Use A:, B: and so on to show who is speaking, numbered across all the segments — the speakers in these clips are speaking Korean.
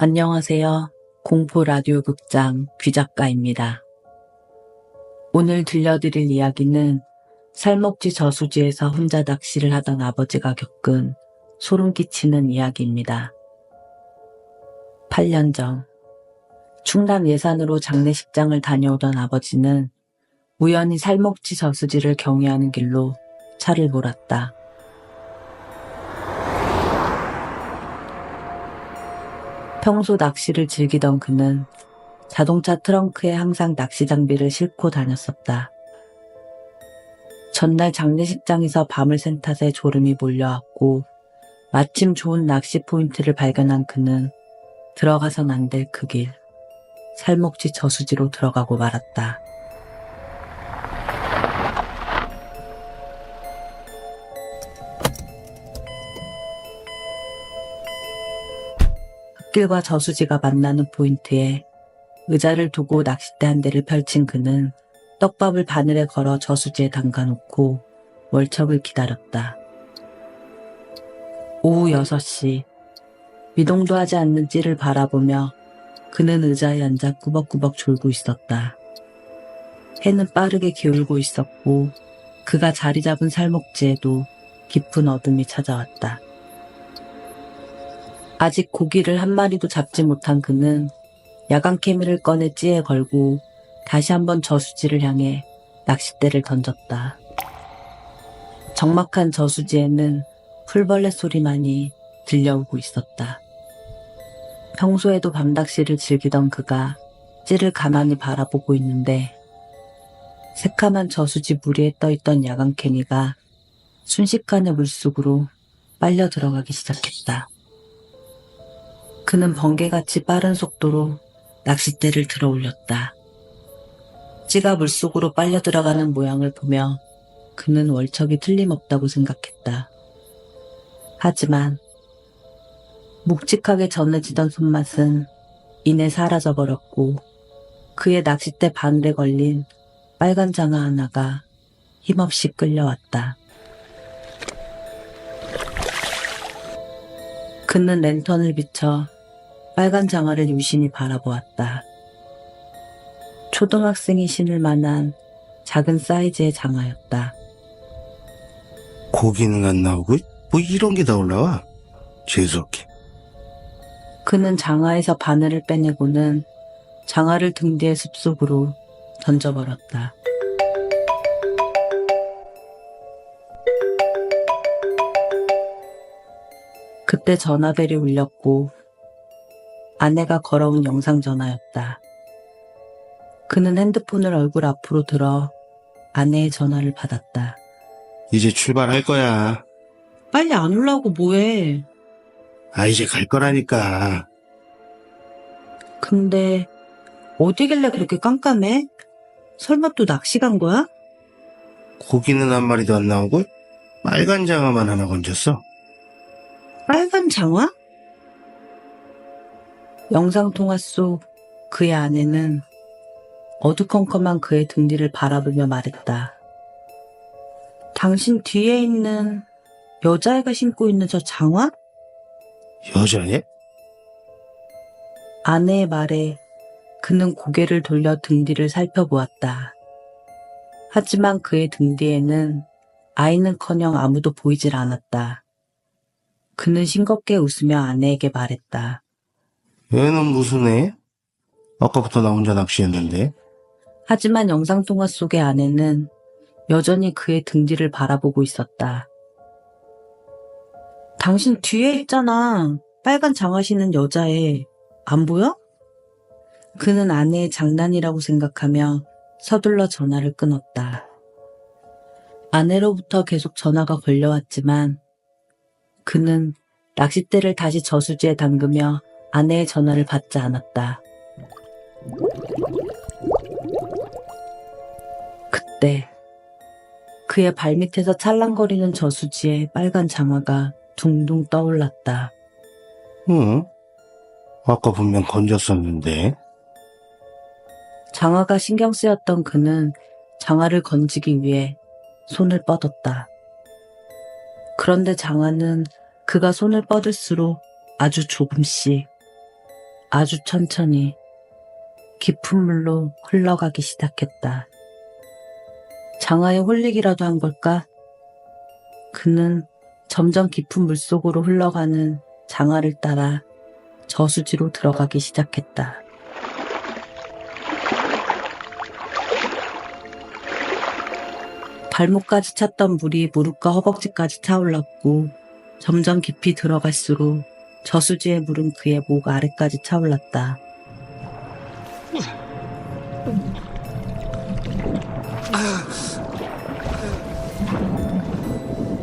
A: 안녕하세요. 공포 라디오 극장 귀작가입니다. 오늘 들려드릴 이야기는 살목지 저수지에서 혼자 낚시를 하던 아버지가 겪은 소름 끼치는 이야기입니다. 8년 전, 충남 예산으로 장례식장을 다녀오던 아버지는 우연히 살목지 저수지를 경유하는 길로 차를 몰았다. 평소 낚시를 즐기던 그는 자동차 트렁크에 항상 낚시 장비를 싣고 다녔었다. 전날 장례식장에서 밤을 샌 탓에 졸음이 몰려왔고 마침 좋은 낚시 포인트를 발견한 그는 들어가선 안 될 그 길, 살목지 저수지로 들어가고 말았다. 흙길과 저수지가 만나는 포인트에 의자를 두고 낚싯대 한 대를 펼친 그는 떡밥을 바늘에 걸어 저수지에 담가놓고 월척을 기다렸다. 오후 6시, 미동도 하지 않는 찌를 바라보며 그는 의자에 앉아 꾸벅꾸벅 졸고 있었다. 해는 빠르게 기울고 있었고 그가 자리 잡은 살목지에도 깊은 어둠이 찾아왔다. 아직 고기를 한 마리도 잡지 못한 그는 야간 케미를 꺼내 찌에 걸고 다시 한번 저수지를 향해 낚싯대를 던졌다. 적막한 저수지에는 풀벌레 소리만이 들려오고 있었다. 평소에도 밤낚시를 즐기던 그가 찌를 가만히 바라보고 있는데 새카만 저수지 무리에 떠있던 야간 케미가 순식간에 물속으로 빨려 들어가기 시작했다. 그는 번개같이 빠른 속도로 낚싯대를 들어 올렸다. 찌가 물속으로 빨려 들어가는 모양을 보며 그는 월척이 틀림없다고 생각했다. 하지만 묵직하게 전해지던 손맛은 이내 사라져버렸고 그의 낚싯대 바늘에 걸린 빨간 장화 하나가 힘없이 끌려왔다. 그는 랜턴을 비춰 빨간 장화를 유심히 바라보았다. 초등학생이 신을 만한 작은 사이즈의 장화였다.
B: 고기는 안 나오고 뭐 이런 게 다 올라와? 재수없게.
A: 그는 장화에서 바늘을 빼내고는 장화를 등 뒤에 숲속으로 던져버렸다. 그때 전화벨이 울렸고 아내가 걸어온 영상전화였다. 그는 핸드폰을 얼굴 앞으로 들어 아내의 전화를 받았다.
B: 이제 출발할 거야.
A: 빨리 안 올라오고 뭐해?
B: 이제 갈 거라니까.
A: 근데 어디길래 그렇게 깜깜해? 설마 또 낚시 간 거야?
B: 고기는 한 마리도 안 나오고 빨간 장화만 하나 건졌어.
A: 빨간 장화? 영상통화 속 그의 아내는 어두컴컴한 그의 등 뒤를 바라보며 말했다. 당신 뒤에 있는 여자애가 신고 있는 저 장화?
B: 여자애?
A: 아내의 말에 그는 고개를 돌려 등 뒤를 살펴보았다. 하지만 그의 등 뒤에는 아이는커녕 아무도 보이질 않았다. 그는 싱겁게 웃으며 아내에게 말했다.
B: 얘는 무슨 애? 아까부터 나 혼자 낚시했는데.
A: 하지만 영상통화 속의 아내는 여전히 그의 등 뒤를 바라보고 있었다. 당신 뒤에 있잖아. 빨간 장화 신은 여자애. 안 보여? 그는 아내의 장난이라고 생각하며 서둘러 전화를 끊었다. 아내로부터 계속 전화가 걸려왔지만 그는 낚싯대를 다시 저수지에 담그며 아내의 전화를 받지 않았다. 그때 그의 발밑에서 찰랑거리는 저수지에 빨간 장화가 둥둥 떠올랐다.
B: 응? 아까 분명 건졌었는데.
A: 장화가 신경 쓰였던 그는 장화를 건지기 위해 손을 뻗었다. 그런데 장화는 그가 손을 뻗을수록 아주 조금씩 아주 천천히 깊은 물로 흘러가기 시작했다. 장화에 홀리기라도 한 걸까? 그는 점점 깊은 물속으로 흘러가는 장화를 따라 저수지로 들어가기 시작했다. 발목까지 찼던 물이 무릎과 허벅지까지 차올랐고 점점 깊이 들어갈수록 저수지의 물은 그의 목 아래까지 차올랐다.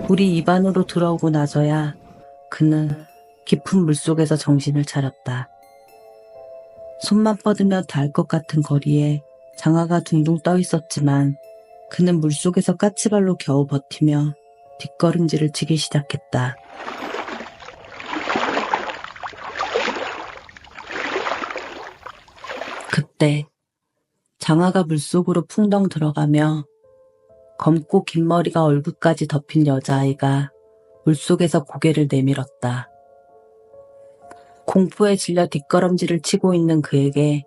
A: 물이 입 안으로 들어오고 나서야 그는 깊은 물속에서 정신을 차렸다. 손만 뻗으면 닿을 것 같은 거리에 장화가 둥둥 떠 있었지만 그는 물속에서 까치발로 겨우 버티며 뒷걸음질을 치기 시작했다. 그때 장화가 물속으로 풍덩 들어가며 검고 긴 머리가 얼굴까지 덮인 여자아이가 물속에서 고개를 내밀었다. 공포에 질려 뒷걸음질을 치고 있는 그에게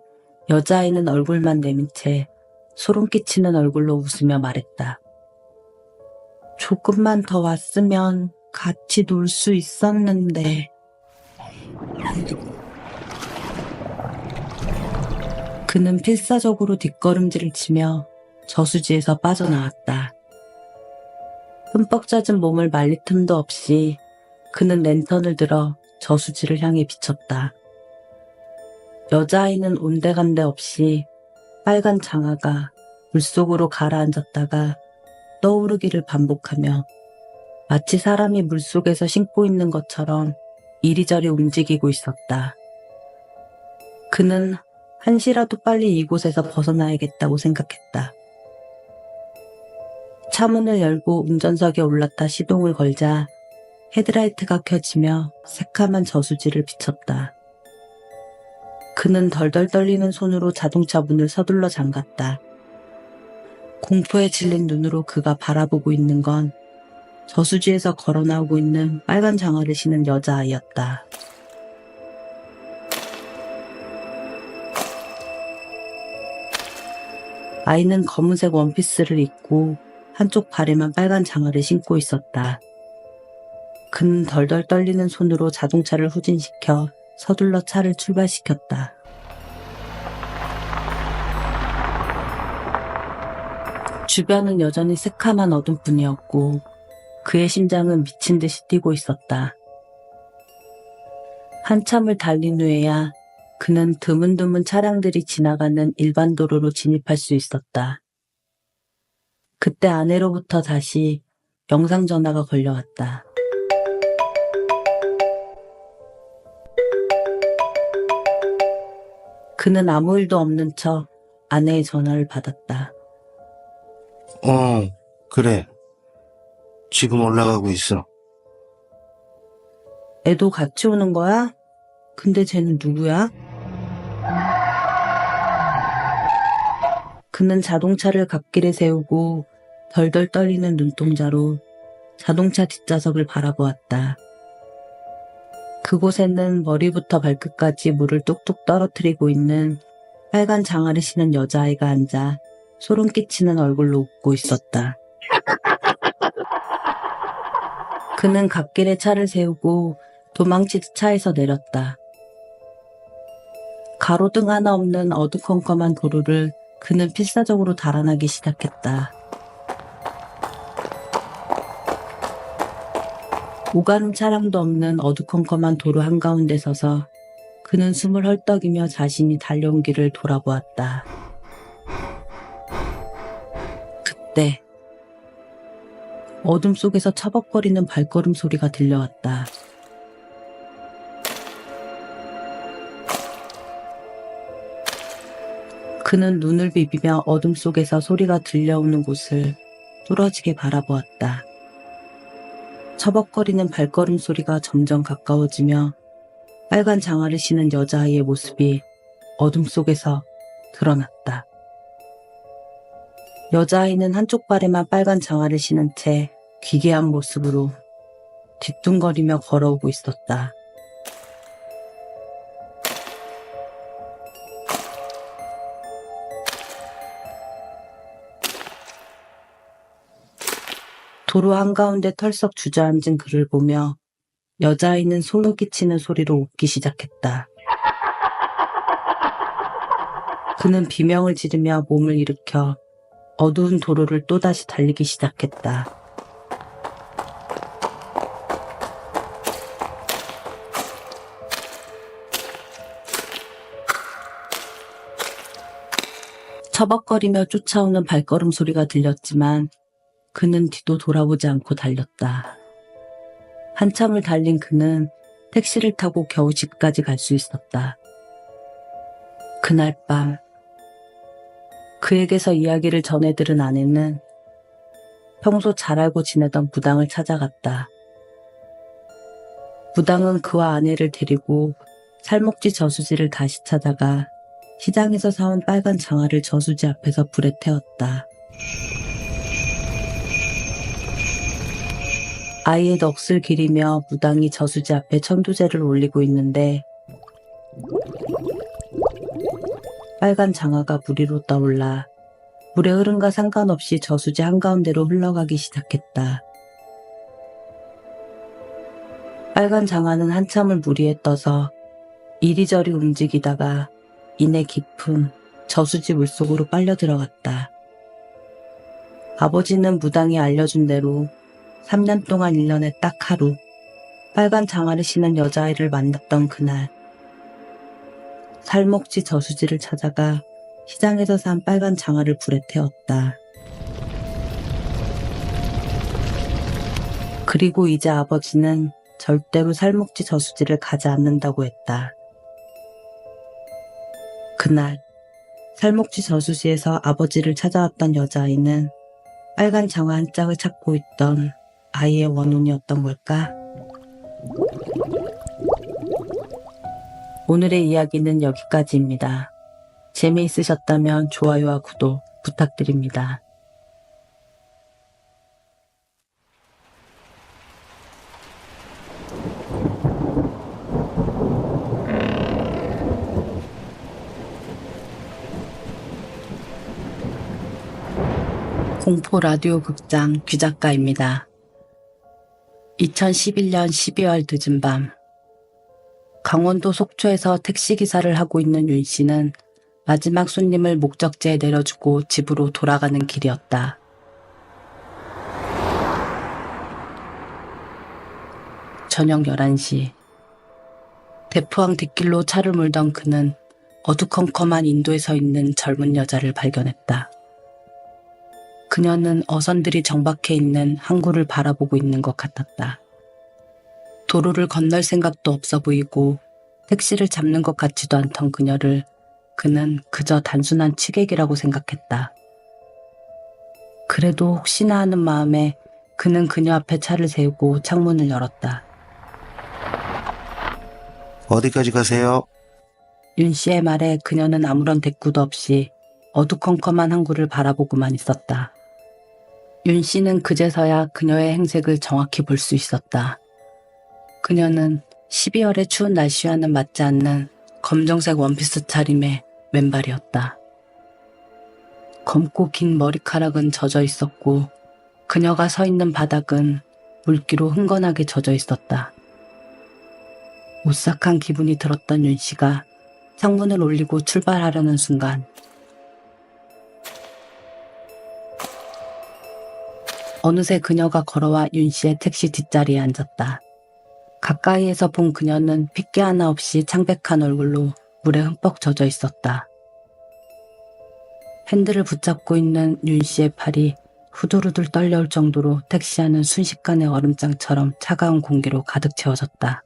A: 여자아이는 얼굴만 내민 채 소름 끼치는 얼굴로 웃으며 말했다. 조금만 더 왔으면 같이 놀 수 있었는데. 그는 필사적으로 뒷걸음질을 치며 저수지에서 빠져나왔다. 흠뻑 젖은 몸을 말릴 틈도 없이 그는 랜턴을 들어 저수지를 향해 비쳤다. 여자아이는 온데간데 없이 빨간 장화가 물속으로 가라앉았다가 떠오르기를 반복하며 마치 사람이 물속에서 신고 있는 것처럼 이리저리 움직이고 있었다. 그는 한시라도 빨리 이곳에서 벗어나야겠다고 생각했다. 차문을 열고 운전석에 올랐다 시동을 걸자 헤드라이트가 켜지며 새카만 저수지를 비췄다. 그는 덜덜 떨리는 손으로 자동차 문을 서둘러 잠갔다. 공포에 질린 눈으로 그가 바라보고 있는 건 저수지에서 걸어 나오고 있는 빨간 장화를 신은 여자아이였다. 아이는 검은색 원피스를 입고 한쪽 발에만 빨간 장화를 신고 있었다. 그는 덜덜 떨리는 손으로 자동차를 후진시켜 서둘러 차를 출발시켰다. 주변은 여전히 새카만 어둠뿐이었고 그의 심장은 미친 듯이 뛰고 있었다. 한참을 달린 후에야 그는 드문드문 차량들이 지나가는 일반 도로로 진입할 수 있었다. 그때 아내로부터 다시 영상전화가 걸려왔다. 그는 아무 일도 없는 척 아내의 전화를 받았다.
B: 그래. 지금 올라가고 있어.
A: 애도 같이 오는 거야? 근데 쟤는 누구야? 그는 자동차를 갓길에 세우고 덜덜 떨리는 눈동자로 자동차 뒷좌석을 바라보았다. 그곳에는 머리부터 발끝까지 물을 뚝뚝 떨어뜨리고 있는 빨간 장화를 신은 여자아이가 앉아 소름 끼치는 얼굴로 웃고 있었다. 그는 갓길에 차를 세우고 도망치듯 차에서 내렸다. 가로등 하나 없는 어두컴컴한 도로를 그는 필사적으로 달아나기 시작했다. 오가는 차량도 없는 어두컴컴한 도로 한가운데 서서 그는 숨을 헐떡이며 자신이 달려온 길을 돌아보았다. 그때 어둠 속에서 처벅거리는 발걸음 소리가 들려왔다. 그는 눈을 비비며 어둠 속에서 소리가 들려오는 곳을 뚫어지게 바라보았다. 처벅거리는 발걸음 소리가 점점 가까워지며 빨간 장화를 신은 여자아이의 모습이 어둠 속에서 드러났다. 여자아이는 한쪽 발에만 빨간 장화를 신은 채 기괴한 모습으로 뒤뚱거리며 걸어오고 있었다. 도로 한가운데 털썩 주저앉은 그를 보며 여자아이는 소름 끼치는 소리로 웃기 시작했다. 그는 비명을 지르며 몸을 일으켜 어두운 도로를 또다시 달리기 시작했다. 처벅거리며 쫓아오는 발걸음 소리가 들렸지만 그는 뒤도 돌아보지 않고 달렸다. 한참을 달린 그는 택시를 타고 겨우 집까지 갈 수 있었다. 그날 밤 그에게서 이야기를 전해 들은 아내는 평소 잘 알고 지내던 무당을 찾아갔다. 무당은 그와 아내를 데리고 살목지 저수지를 다시 찾아가 시장에서 사온 빨간 장화를 저수지 앞에서 불에 태웠다. 아이의 넋을 기리며 무당이 저수지 앞에 천도제를 올리고 있는데 빨간 장화가 물 위로 떠올라 물의 흐름과 상관없이 저수지 한가운데로 흘러가기 시작했다. 빨간 장화는 한참을 물 위에 떠서 이리저리 움직이다가 이내 깊은 저수지 물속으로 빨려 들어갔다. 아버지는 무당이 알려준 대로 3년 동안 1년에 딱 하루 빨간 장화를 신은 여자아이를 만났던 그날 살목지 저수지를 찾아가 시장에서 산 빨간 장화를 불에 태웠다. 그리고 이제 아버지는 절대로 살목지 저수지를 가지 않는다고 했다. 그날 살목지 저수지에서 아버지를 찾아왔던 여자아이는 빨간 장화 한 짝을 찾고 있던 아이의 원혼이었던 걸까? 오늘의 이야기는 여기까지입니다. 재미있으셨다면 좋아요와 구독 부탁드립니다. 공포 라디오 극장 귀작가입니다. 2011년 12월 늦은 밤 강원도 속초에서 택시기사를 하고 있는 윤 씨는 마지막 손님을 목적지에 내려주고 집으로 돌아가는 길이었다. 저녁 11시 대포항 뒷길로 차를 몰던 그는 어두컴컴한 인도에 서 있는 젊은 여자를 발견했다. 그녀는 어선들이 정박해 있는 항구를 바라보고 있는 것 같았다. 도로를 건널 생각도 없어 보이고 택시를 잡는 것 같지도 않던 그녀를 그는 그저 단순한 취객이라고 생각했다. 그래도 혹시나 하는 마음에 그는 그녀 앞에 차를 세우고 창문을 열었다.
B: 어디까지 가세요?
A: 윤 씨의 말에 그녀는 아무런 대꾸도 없이 어두컴컴한 항구를 바라보고만 있었다. 윤 씨는 그제서야 그녀의 행색을 정확히 볼 수 있었다. 그녀는 12월의 추운 날씨와는 맞지 않는 검정색 원피스 차림의 맨발이었다. 검고 긴 머리카락은 젖어 있었고 그녀가 서 있는 바닥은 물기로 흥건하게 젖어 있었다. 오싹한 기분이 들었던 윤 씨가 창문을 올리고 출발하려는 순간 어느새 그녀가 걸어와 윤 씨의 택시 뒷자리에 앉았다. 가까이에서 본 그녀는 핏기 하나 없이 창백한 얼굴로 물에 흠뻑 젖어 있었다. 핸들을 붙잡고 있는 윤 씨의 팔이 후들후들 떨려올 정도로 택시 안은 순식간에 얼음장처럼 차가운 공기로 가득 채워졌다.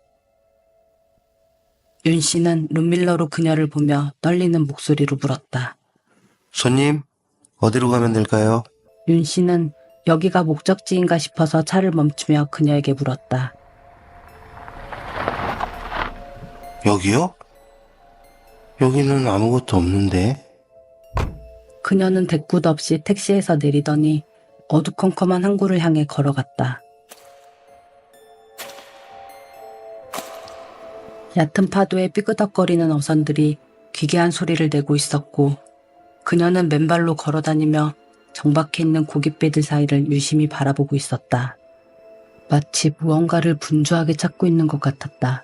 A: 윤 씨는 룸밀러로 그녀를 보며 떨리는 목소리로 물었다.
B: 손님, 어디로 가면 될까요?
A: 윤 씨는 여기가 목적지인가 싶어서 차를 멈추며 그녀에게 물었다.
B: 여기요? 여기는 아무것도 없는데.
A: 그녀는 대꾸도 없이 택시에서 내리더니 어두컴컴한 항구를 향해 걸어갔다. 얕은 파도에 삐그덕거리는 어선들이 기괴한 소리를 내고 있었고 그녀는 맨발로 걸어다니며 정박해 있는 고깃배들 사이를 유심히 바라보고 있었다. 마치 무언가를 분주하게 찾고 있는 것 같았다.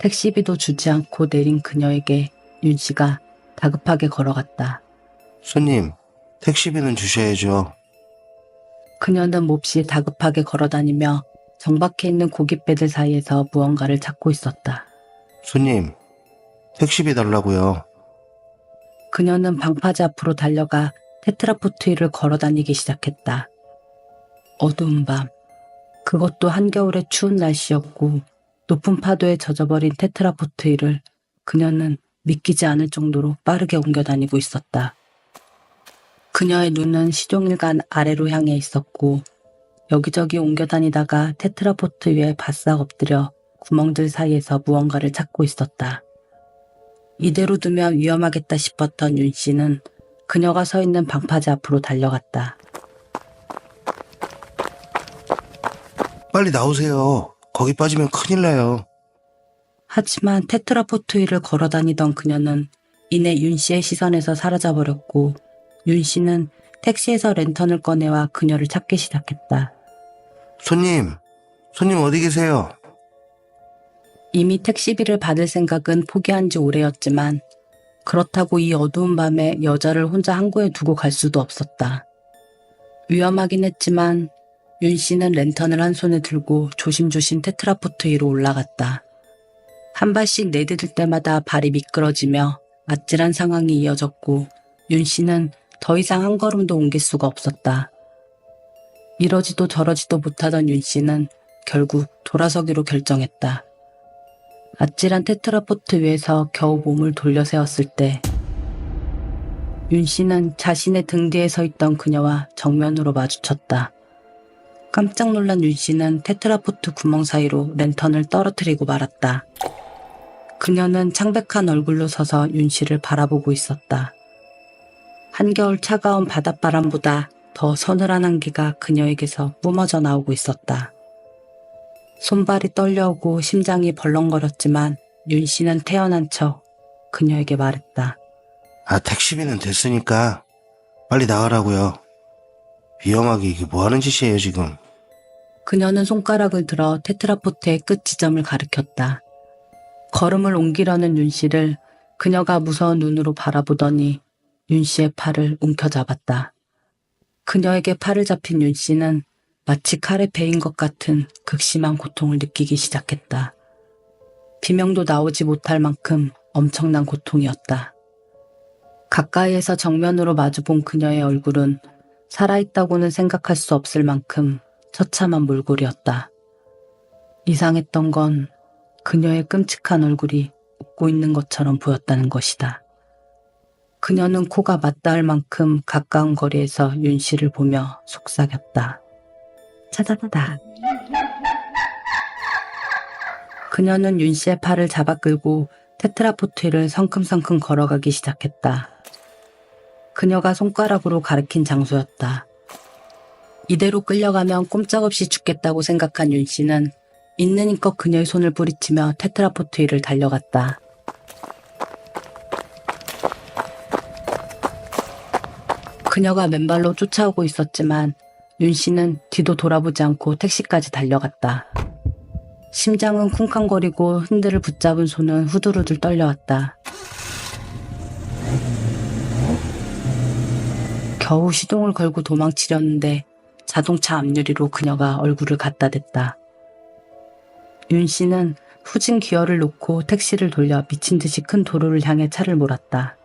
A: 택시비도 주지 않고 내린 그녀에게 윤 씨가 다급하게 걸어갔다.
B: 손님, 택시비는 주셔야죠.
A: 그녀는 몹시 다급하게 걸어다니며 정박해 있는 고깃배들 사이에서 무언가를 찾고 있었다.
B: 손님, 택시비 달라고요.
A: 그녀는 방파제 앞으로 달려가 테트라포트 위를 걸어다니기 시작했다. 어두운 밤, 그것도 한겨울의 추운 날씨였고 높은 파도에 젖어버린 테트라포트 위를 그녀는 믿기지 않을 정도로 빠르게 옮겨다니고 있었다. 그녀의 눈은 시종일관 아래로 향해 있었고 여기저기 옮겨다니다가 테트라포트 위에 바싹 엎드려 구멍들 사이에서 무언가를 찾고 있었다. 이대로 두면 위험하겠다 싶었던 윤 씨는 그녀가 서 있는 방파제 앞으로 달려갔다.
B: 빨리 나오세요. 거기 빠지면 큰일 나요.
A: 하지만 테트라포트 위를 걸어다니던 그녀는 이내 윤 씨의 시선에서 사라져버렸고 윤 씨는 택시에서 랜턴을 꺼내와 그녀를 찾기 시작했다.
B: 손님 어디 계세요?
A: 이미 택시비를 받을 생각은 포기한 지 오래였지만 그렇다고 이 어두운 밤에 여자를 혼자 항구에 두고 갈 수도 없었다. 위험하긴 했지만 윤 씨는 랜턴을 한 손에 들고 조심조심 테트라포트 위로 올라갔다. 한 발씩 내디딜 때마다 발이 미끄러지며 아찔한 상황이 이어졌고 윤 씨는 더 이상 한 걸음도 옮길 수가 없었다. 이러지도 저러지도 못하던 윤 씨는 결국 돌아서기로 결정했다. 아찔한 테트라포트 위에서 겨우 몸을 돌려 세웠을 때 윤 씨는 자신의 등 뒤에 서 있던 그녀와 정면으로 마주쳤다. 깜짝 놀란 윤 씨는 테트라포트 구멍 사이로 랜턴을 떨어뜨리고 말았다. 그녀는 창백한 얼굴로 서서 윤 씨를 바라보고 있었다. 한겨울 차가운 바닷바람보다 더 서늘한 한기가 그녀에게서 뿜어져 나오고 있었다. 손발이 떨려오고 심장이 벌렁거렸지만 윤 씨는 태어난 척 그녀에게 말했다.
B: 택시비는 됐으니까 빨리 나가라고요. 위험하게 이게 뭐 하는 짓이에요 지금.
A: 그녀는 손가락을 들어 테트라포트의 끝 지점을 가리켰다. 걸음을 옮기려는 윤 씨를 그녀가 무서운 눈으로 바라보더니 윤 씨의 팔을 움켜잡았다. 그녀에게 팔을 잡힌 윤 씨는 마치 칼에 베인 것 같은 극심한 고통을 느끼기 시작했다. 비명도 나오지 못할 만큼 엄청난 고통이었다. 가까이에서 정면으로 마주본 그녀의 얼굴은 살아있다고는 생각할 수 없을 만큼 처참한 몰골이었다. 이상했던 건 그녀의 끔찍한 얼굴이 웃고 있는 것처럼 보였다는 것이다. 그녀는 코가 맞닿을 만큼 가까운 거리에서 윤 씨를 보며 속삭였다. 찾았다. 그녀는 윤 씨의 팔을 잡아 끌고 테트라포트를 성큼성큼 걸어가기 시작했다. 그녀가 손가락으로 가리킨 장소였다. 이대로 끌려가면 꼼짝없이 죽겠다고 생각한 윤 씨는 있는 힘껏 그녀의 손을 뿌리치며 테트라포트 위를 달려갔다. 그녀가 맨발로 쫓아오고 있었지만 윤 씨는 뒤도 돌아보지 않고 택시까지 달려갔다. 심장은 쿵쾅거리고 핸들을 붙잡은 손은 후들후들 떨려왔다. 겨우 시동을 걸고 도망치려는데 자동차 앞유리로 그녀가 얼굴을 갖다 댔다. 윤 씨는 후진 기어를 놓고 택시를 돌려 미친 듯이 큰 도로를 향해 차를 몰았다.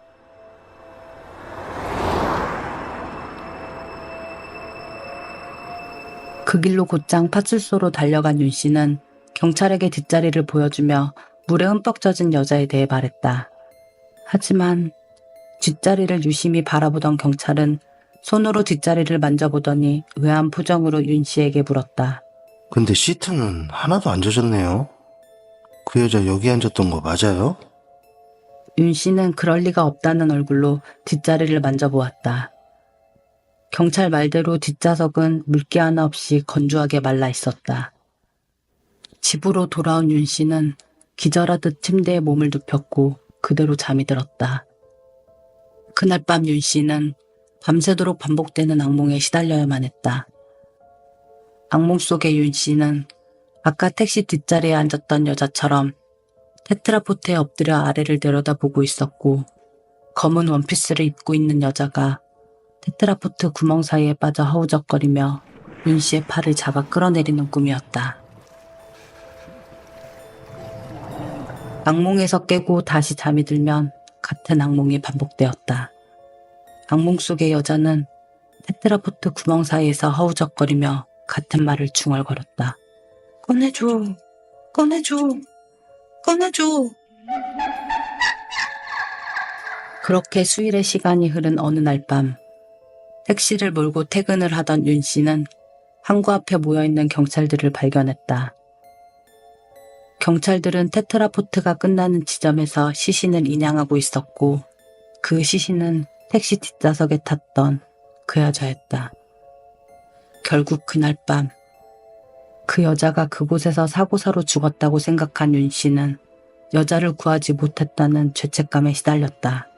A: 그 길로 곧장 파출소로 달려간 윤 씨는 경찰에게 뒷자리를 보여주며 물에 흠뻑 젖은 여자에 대해 말했다. 하지만 뒷자리를 유심히 바라보던 경찰은 손으로 뒷자리를 만져보더니 의아한 표정으로 윤 씨에게 물었다.
B: 근데 시트는 하나도 안 젖었네요. 그 여자 여기 앉았던 거 맞아요?
A: 윤 씨는 그럴 리가 없다는 얼굴로 뒷자리를 만져보았다. 경찰 말대로 뒷좌석은 물기 하나 없이 건조하게 말라 있었다. 집으로 돌아온 윤 씨는 기절하듯 침대에 몸을 눕혔고 그대로 잠이 들었다. 그날 밤 윤 씨는 밤새도록 반복되는 악몽에 시달려야만 했다. 악몽 속의 윤 씨는 아까 택시 뒷자리에 앉았던 여자처럼 테트라포트에 엎드려 아래를 내려다보고 있었고, 검은 원피스를 입고 있는 여자가 테트라포트 구멍 사이에 빠져 허우적거리며 윤 씨의 팔을 잡아 끌어내리는 꿈이었다. 악몽에서 깨고 다시 잠이 들면 같은 악몽이 반복되었다. 악몽 속의 여자는 테트라포트 구멍 사이에서 허우적거리며 같은 말을 중얼거렸다. 꺼내줘, 꺼내줘, 꺼내줘. 그렇게 수일의 시간이 흐른 어느 날 밤, 택시를 몰고 퇴근을 하던 윤 씨는 항구 앞에 모여있는 경찰들을 발견했다. 경찰들은 테트라포트가 끝나는 지점에서 시신을 인양하고 있었고, 그 시신은 택시 뒷좌석에 탔던 그 여자였다. 결국 그날 밤, 그 여자가 그곳에서 사고사로 죽었다고 생각한 윤 씨는 여자를 구하지 못했다는 죄책감에 시달렸다.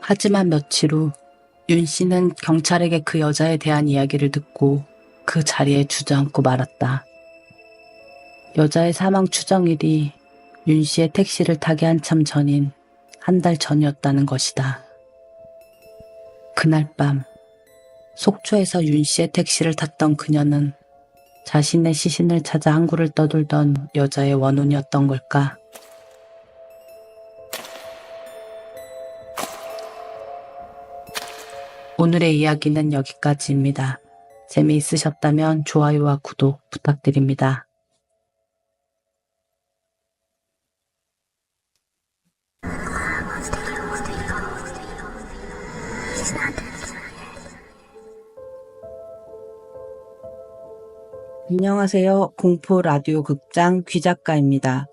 A: 하지만 며칠 후 윤 씨는 경찰에게 그 여자에 대한 이야기를 듣고 그 자리에 주저앉고 말았다. 여자의 사망 추정일이 윤 씨의 택시를 타기 한참 전인 한 달 전이었다는 것이다. 그날 밤, 속초에서 윤 씨의 택시를 탔던 그녀는 자신의 시신을 찾아 항구를 떠돌던 여자의 원혼이었던 걸까? 오늘의 이야기는 여기까지입니다. 재미있으셨다면 좋아요와 구독 부탁드립니다. 안녕하세요. 공포 라디오 극장 귀작가입니다.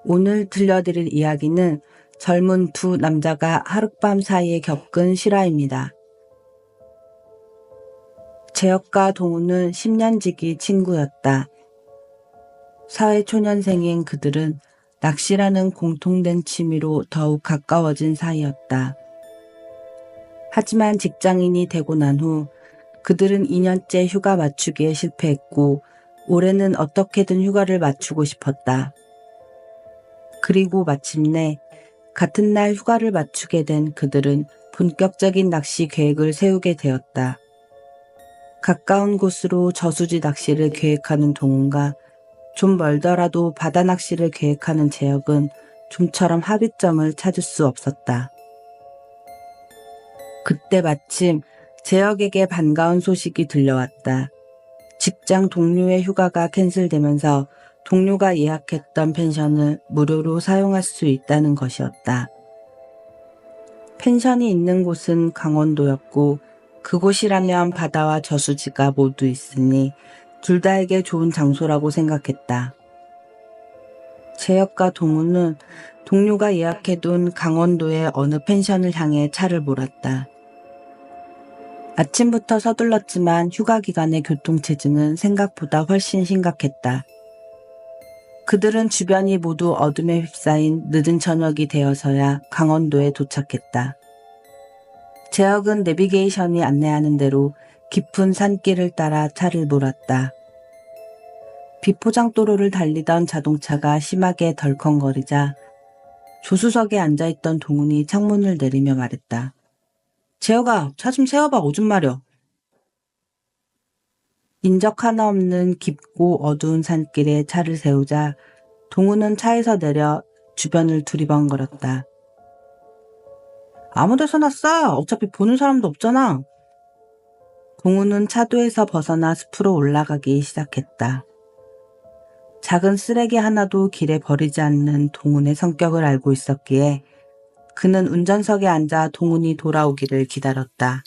A: 오늘 들려드릴 이야기는 젊은 두 남자가 하룻밤 사이에 겪은 실화입니다. 재혁과 동우는 10년지기 친구였다. 사회초년생인 그들은 낚시라는 공통된 취미로 더욱 가까워진 사이였다. 하지만 직장인이 되고 난 후 그들은 2년째 휴가 맞추기에 실패했고 올해는 어떻게든 휴가를 맞추고 싶었다. 그리고 마침내 같은 날 휴가를 맞추게 된 그들은 본격적인 낚시 계획을 세우게 되었다. 가까운 곳으로 저수지 낚시를 계획하는 동훈과 좀 멀더라도 바다 낚시를 계획하는 재혁은 좀처럼 합의점을 찾을 수 없었다. 그때 마침 재혁에게 반가운 소식이 들려왔다. 직장 동료의 휴가가 캔슬되면서 동료가 예약했던 펜션을 무료로 사용할 수 있다는 것이었다. 펜션이 있는 곳은 강원도였고 그곳이라면 바다와 저수지가 모두 있으니 둘 다에게 좋은 장소라고 생각했다. 재혁과 동우는 동료가 예약해둔 강원도의 어느 펜션을 향해 차를 몰았다. 아침부터 서둘렀지만 휴가 기간의 교통체증은 생각보다 훨씬 심각했다. 그들은 주변이 모두 어둠에 휩싸인 늦은 저녁이 되어서야 강원도에 도착했다. 재혁은 내비게이션이 안내하는 대로 깊은 산길을 따라 차를 몰았다. 비포장도로를 달리던 자동차가 심하게 덜컹거리자 조수석에 앉아있던 동훈이 창문을 내리며 말했다. 재혁아, 차 좀 세워봐, 오줌 마려. 인적 하나 없는 깊고 어두운 산길에 차를 세우자 동훈은 차에서 내려 주변을 두리번거렸다. 아무 데서나 싸. 어차피 보는 사람도 없잖아. 동훈은 차도에서 벗어나 숲으로 올라가기 시작했다. 작은 쓰레기 하나도 길에 버리지 않는 동훈의 성격을 알고 있었기에 그는 운전석에 앉아 동훈이 돌아오기를 기다렸다.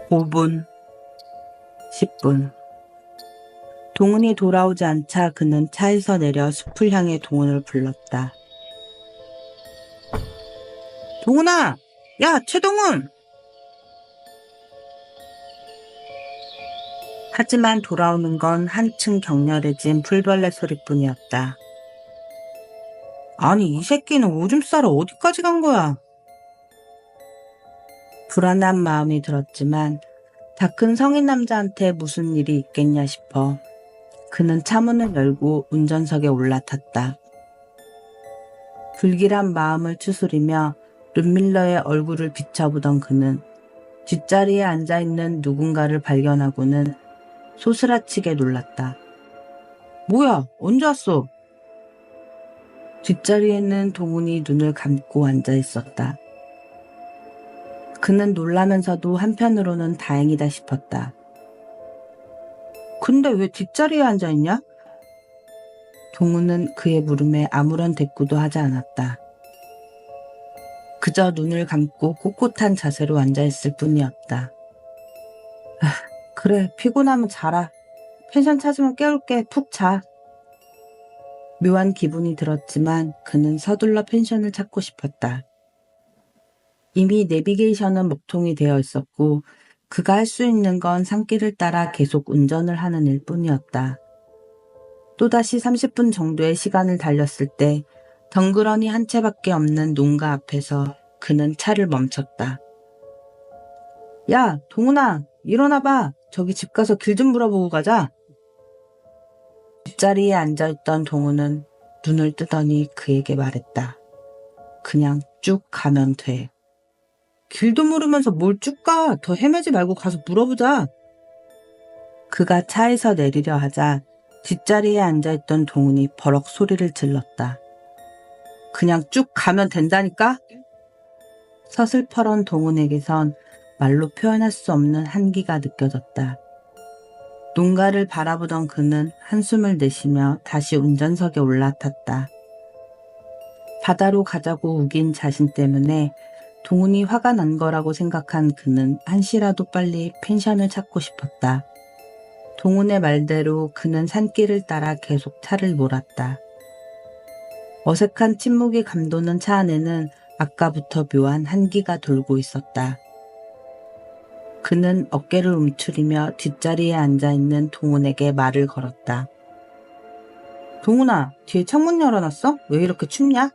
A: 5분, 10분. 동훈이 돌아오지 않자 그는 차에서 내려 숲을 향해 동훈을 불렀다. 동훈아! 야, 최동훈! 하지만 돌아오는 건 한층 격렬해진 풀벌레 소리뿐이었다. 아니, 이 새끼는 오줌 싸러 어디까지 간 거야? 불안한 마음이 들었지만 다 큰 성인 남자한테 무슨 일이 있겠냐 싶어 그는 차문을 열고 운전석에 올라탔다. 불길한 마음을 추스리며 룸밀러의 얼굴을 비춰보던 그는 뒷자리에 앉아있는 누군가를 발견하고는 소스라치게 놀랐다. 뭐야, 언제 왔어? 뒷자리에는 동훈이 눈을 감고 앉아있었다. 그는 놀라면서도 한편으로는 다행이다 싶었다. 근데 왜 뒷자리에 앉아있냐? 동훈은 그의 물음에 아무런 대꾸도 하지 않았다. 그저 눈을 감고 꼿꼿한 자세로 앉아있을 뿐이었다. 그래, 피곤하면 자라. 펜션 찾으면 깨울게. 푹 자. 묘한 기분이 들었지만 그는 서둘러 펜션을 찾고 싶었다. 이미 내비게이션은 먹통이 되어 있었고 그가 할 수 있는 건 산길을 따라 계속 운전을 하는 일뿐이었다. 또다시 30분 정도의 시간을 달렸을 때 덩그러니 한 채밖에 없는 농가 앞에서 그는 차를 멈췄다. 야, 동훈아, 일어나봐. 저기 집 가서 길 좀 물어보고 가자. 뒷자리에 앉아있던 동훈은 눈을 뜨더니 그에게 말했다. 그냥 쭉 가면 돼. 길도 모르면서 뭘 쭉 가. 더 헤매지 말고 가서 물어보자. 그가 차에서 내리려 하자 뒷자리에 앉아있던 동훈이 버럭 소리를 질렀다. 그냥 쭉 가면 된다니까? 서슬퍼런 동훈에게선 말로 표현할 수 없는 한기가 느껴졌다. 농가를 바라보던 그는 한숨을 내쉬며 다시 운전석에 올라탔다. 바다로 가자고 우긴 자신 때문에 동훈이 화가 난 거라고 생각한 그는 한시라도 빨리 펜션을 찾고 싶었다. 동훈의 말대로 그는 산길을 따라 계속 차를 몰았다. 어색한 침묵이 감도는 차 안에는 아까부터 묘한 한기가 돌고 있었다. 그는 어깨를 움츠리며 뒷자리에 앉아있는 동훈에게 말을 걸었다. 동훈아, 뒤에 창문 열어놨어? 왜 이렇게 춥냐?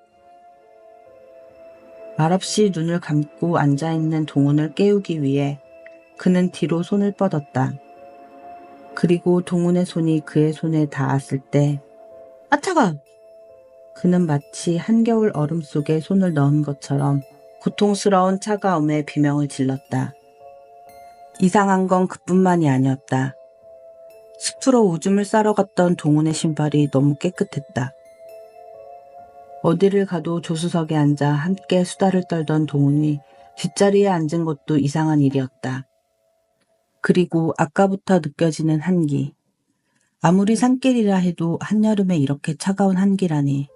A: 말없이 눈을 감고 앉아있는 동훈을 깨우기 위해 그는 뒤로 손을 뻗었다. 그리고 동훈의 손이 그의 손에 닿았을 때 아, 차가! 그는 마치 한겨울 얼음 속에 손을 넣은 것처럼 고통스러운 차가움에 비명을 질렀다. 이상한 건 그뿐만이 아니었다. 숲으로 오줌을 싸러 갔던 동훈의 신발이 너무 깨끗했다. 어디를 가도 조수석에 앉아 함께 수다를 떨던 동훈이 뒷자리에 앉은 것도 이상한 일이었다. 그리고 아까부터 느껴지는 한기. 아무리 산길이라 해도 한여름에 이렇게 차가운 한기라니.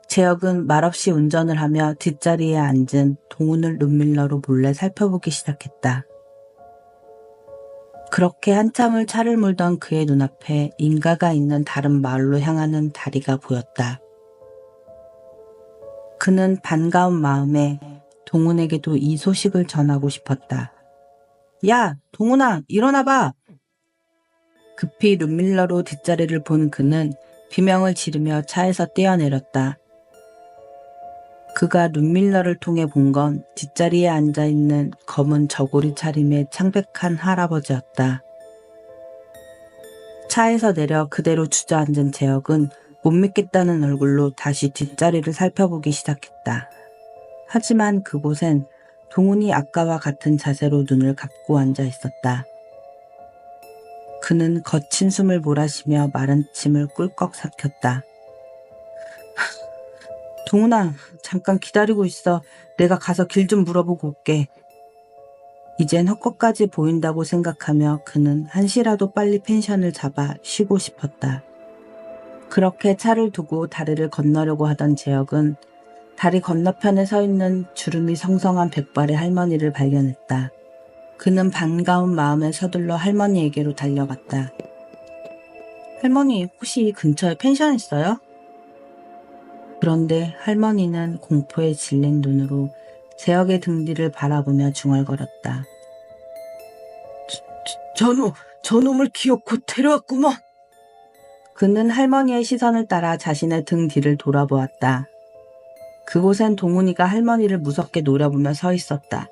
A: 재혁은 말없이 운전을 하며 뒷자리에 앉은 동훈을 룸밀러로 몰래 살펴보기 시작했다. 그렇게 한참을 차를 몰던 그의 눈앞에 인가가 있는 다른 마을로 향하는 다리가 보였다. 그는 반가운 마음에 동훈에게도 이 소식을 전하고 싶었다. 야, 동훈아, 일어나봐! 급히 룸밀러로 뒷자리를 본 그는 비명을 지르며 차에서 뛰어내렸다. 그가 룸밀러를 통해 본 건 뒷자리에 앉아있는 검은 저고리 차림의 창백한 할아버지였다. 차에서 내려 그대로 주저앉은 재혁은 못 믿겠다는 얼굴로 다시 뒷자리를 살펴보기 시작했다. 하지만 그곳엔 동훈이 아까와 같은 자세로 눈을 감고 앉아 있었다. 그는 거친 숨을 몰아쉬며 마른 침을 꿀꺽 삭혔다. 동훈아, 잠깐 기다리고 있어. 내가 가서 길 좀 물어보고 올게. 이젠 헛것까지 보인다고 생각하며 그는 한시라도 빨리 펜션을 잡아 쉬고 싶었다. 그렇게 차를 두고 다리를 건너려고 하던 재혁은 다리 건너편에 서 있는 주름이 성성한 백발의 할머니를 발견했다. 그는 반가운 마음에 서둘러 할머니에게로 달려갔다. 할머니, 혹시 이 근처에 펜션 있어요? 그런데 할머니는 공포에 질린 눈으로 재혁의 등 뒤를 바라보며 중얼거렸다. 저놈을 기어코 데려왔구먼. 그는 할머니의 시선을 따라 자신의 등 뒤를 돌아보았다. 그곳엔 동훈이가 할머니를 무섭게 노려보며 서 있었다.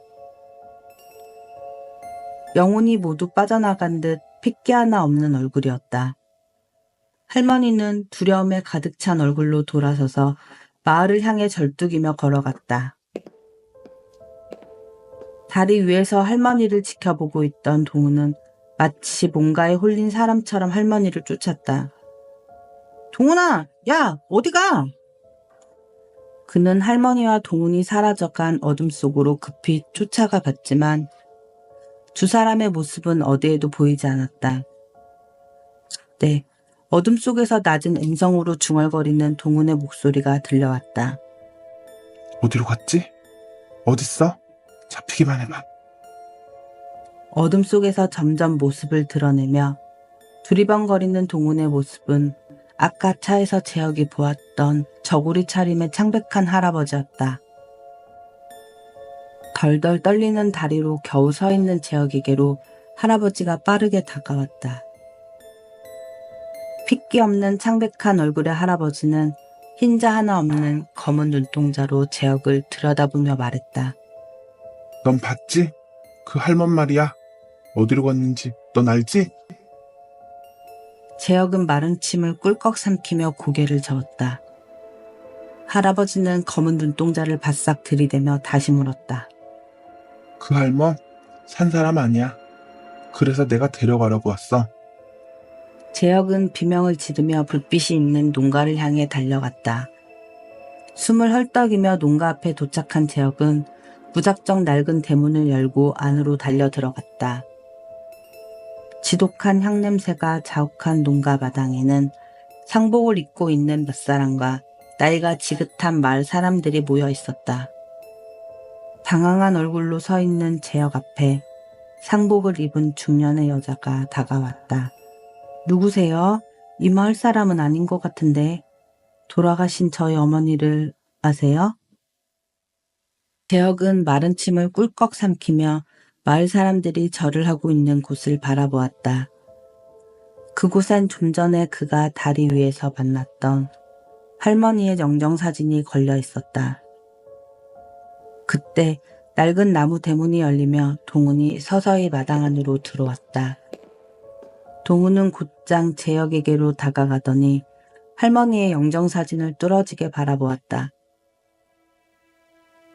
A: 영혼이 모두 빠져나간 듯 핏기 하나 없는 얼굴이었다. 할머니는 두려움에 가득 찬 얼굴로 돌아서서 마을을 향해 절뚝이며 걸어갔다. 다리 위에서 할머니를 지켜보고 있던 동훈은 마치 뭔가에 홀린 사람처럼 할머니를 쫓았다. 동훈아, 야, 어디가? 그는 할머니와 동훈이 사라져간 어둠 속으로 급히 쫓아가 봤지만 두 사람의 모습은 어디에도 보이지 않았다. 그때 어둠 속에서 낮은 음성으로 중얼거리는 동훈의 목소리가 들려왔다.
C: 어디로 갔지? 어딨어? 잡히기만 해봐.
A: 어둠 속에서 점점 모습을 드러내며 두리번거리는 동훈의 모습은 아까 차에서 재혁이 보았던 저고리 차림의 창백한 할아버지였다. 덜덜 떨리는 다리로 겨우 서 있는 재혁에게로 할아버지가 빠르게 다가왔다. 핏기 없는 창백한 얼굴의 할아버지는 흰자 하나 없는 검은 눈동자로 재혁을 들여다보며 말했다.
C: 넌 봤지? 그 할멈 말이야. 어디로 갔는지 넌 알지?
A: 재혁은 마른 침을 꿀꺽 삼키며 고개를 저었다. 할아버지는 검은 눈동자를 바싹 들이대며 다시 물었다.
C: 그 할멈 산 사람 아니야. 그래서 내가 데려가려고 왔어.
A: 재혁은 비명을 지르며 불빛이 있는 농가를 향해 달려갔다. 숨을 헐떡이며 농가 앞에 도착한 재혁은 무작정 낡은 대문을 열고 안으로 달려 들어갔다. 지독한 향냄새가 자욱한 농가 마당에는 상복을 입고 있는 몇 사람과 나이가 지긋한 마을 사람들이 모여 있었다. 당황한 얼굴로 서 있는 재혁 앞에 상복을 입은 중년의 여자가 다가왔다. 누구세요? 이 마을 사람은 아닌 것 같은데 돌아가신 저희 어머니를 아세요? 재혁은 마른 침을 꿀꺽 삼키며 마을 사람들이 절을 하고 있는 곳을 바라보았다. 그곳엔 좀 전에 그가 다리 위에서 만났던 할머니의 영정사진이 걸려 있었다. 그때 낡은 나무 대문이 열리며 동훈이 서서히 마당 안으로 들어왔다. 동훈은 곧장 재혁에게로 다가가더니 할머니의 영정사진을 뚫어지게 바라보았다.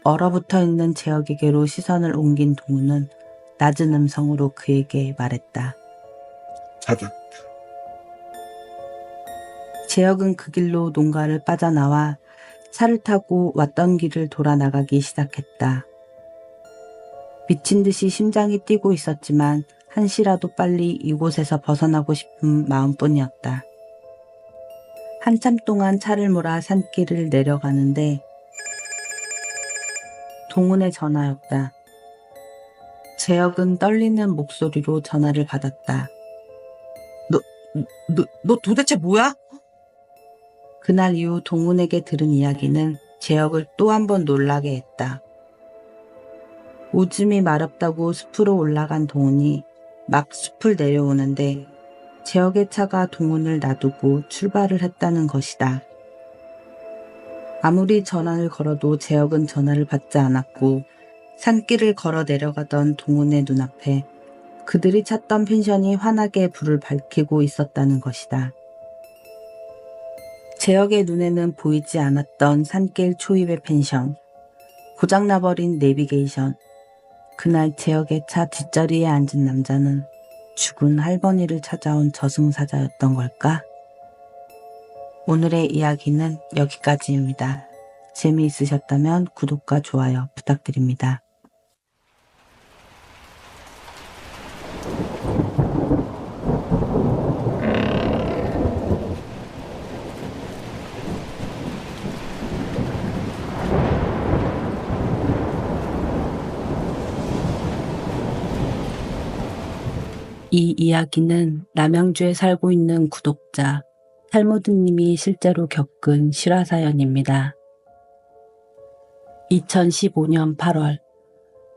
A: 얼어붙어 있는 재혁에게로 시선을 옮긴 동훈은 낮은 음성으로 그에게 말했다.
C: 찾았다.
A: 재혁은 그 길로 농가를 빠져나와 차를 타고 왔던 길을 돌아 나가기 시작했다. 미친 듯이 심장이 뛰고 있었지만 한시라도 빨리 이곳에서 벗어나고 싶은 마음뿐이었다. 한참 동안 차를 몰아 산길을 내려가는데 동훈의 전화였다. 재혁은 떨리는 목소리로 전화를 받았다. 너 도대체 뭐야? 그날 이후 동훈에게 들은 이야기는 재혁을 또 한 번 놀라게 했다. 오줌이 마렵다고 숲으로 올라간 동훈이 막 숲을 내려오는데 재혁의 차가 동훈을 놔두고 출발을 했다는 것이다. 아무리 전화를 걸어도 재혁은 전화를 받지 않았고 산길을 걸어 내려가던 동훈의 눈앞에 그들이 찾던 펜션이 환하게 불을 밝히고 있었다는 것이다. 재혁의 눈에는 보이지 않았던 산길 초입의 펜션, 고장나버린 내비게이션. 그날 재혁의 차 뒷자리에 앉은 남자는 죽은 할머니를 찾아온 저승사자였던 걸까? 오늘의 이야기는 여기까지입니다. 재미있으셨다면 구독과 좋아요 부탁드립니다. 이 이야기는 남양주에 살고 있는 구독자 탈무드님이 실제로 겪은 실화사연입니다. 2015년 8월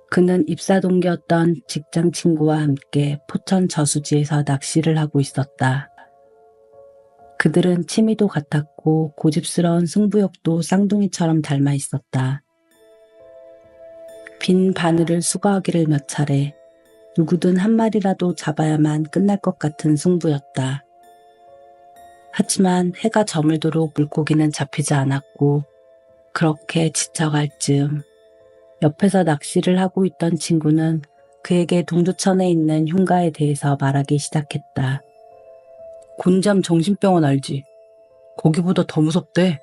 A: 그는 입사 동기였던 직장 친구와 함께 포천 저수지에서 낚시를 하고 있었다. 그들은 취미도 같았고 고집스러운 승부욕도 쌍둥이처럼 닮아 있었다. 빈 바늘을 수거하기를 몇 차례, 누구든 한 마리라도 잡아야만 끝날 것 같은 승부였다. 하지만 해가 저물도록 물고기는 잡히지 않았고 그렇게 지쳐갈 즈음 옆에서 낚시를 하고 있던 친구는 그에게 동두천에 있는 흉가에 대해서 말하기 시작했다. 곤잠 정신병원 알지? 거기보다 더 무섭대.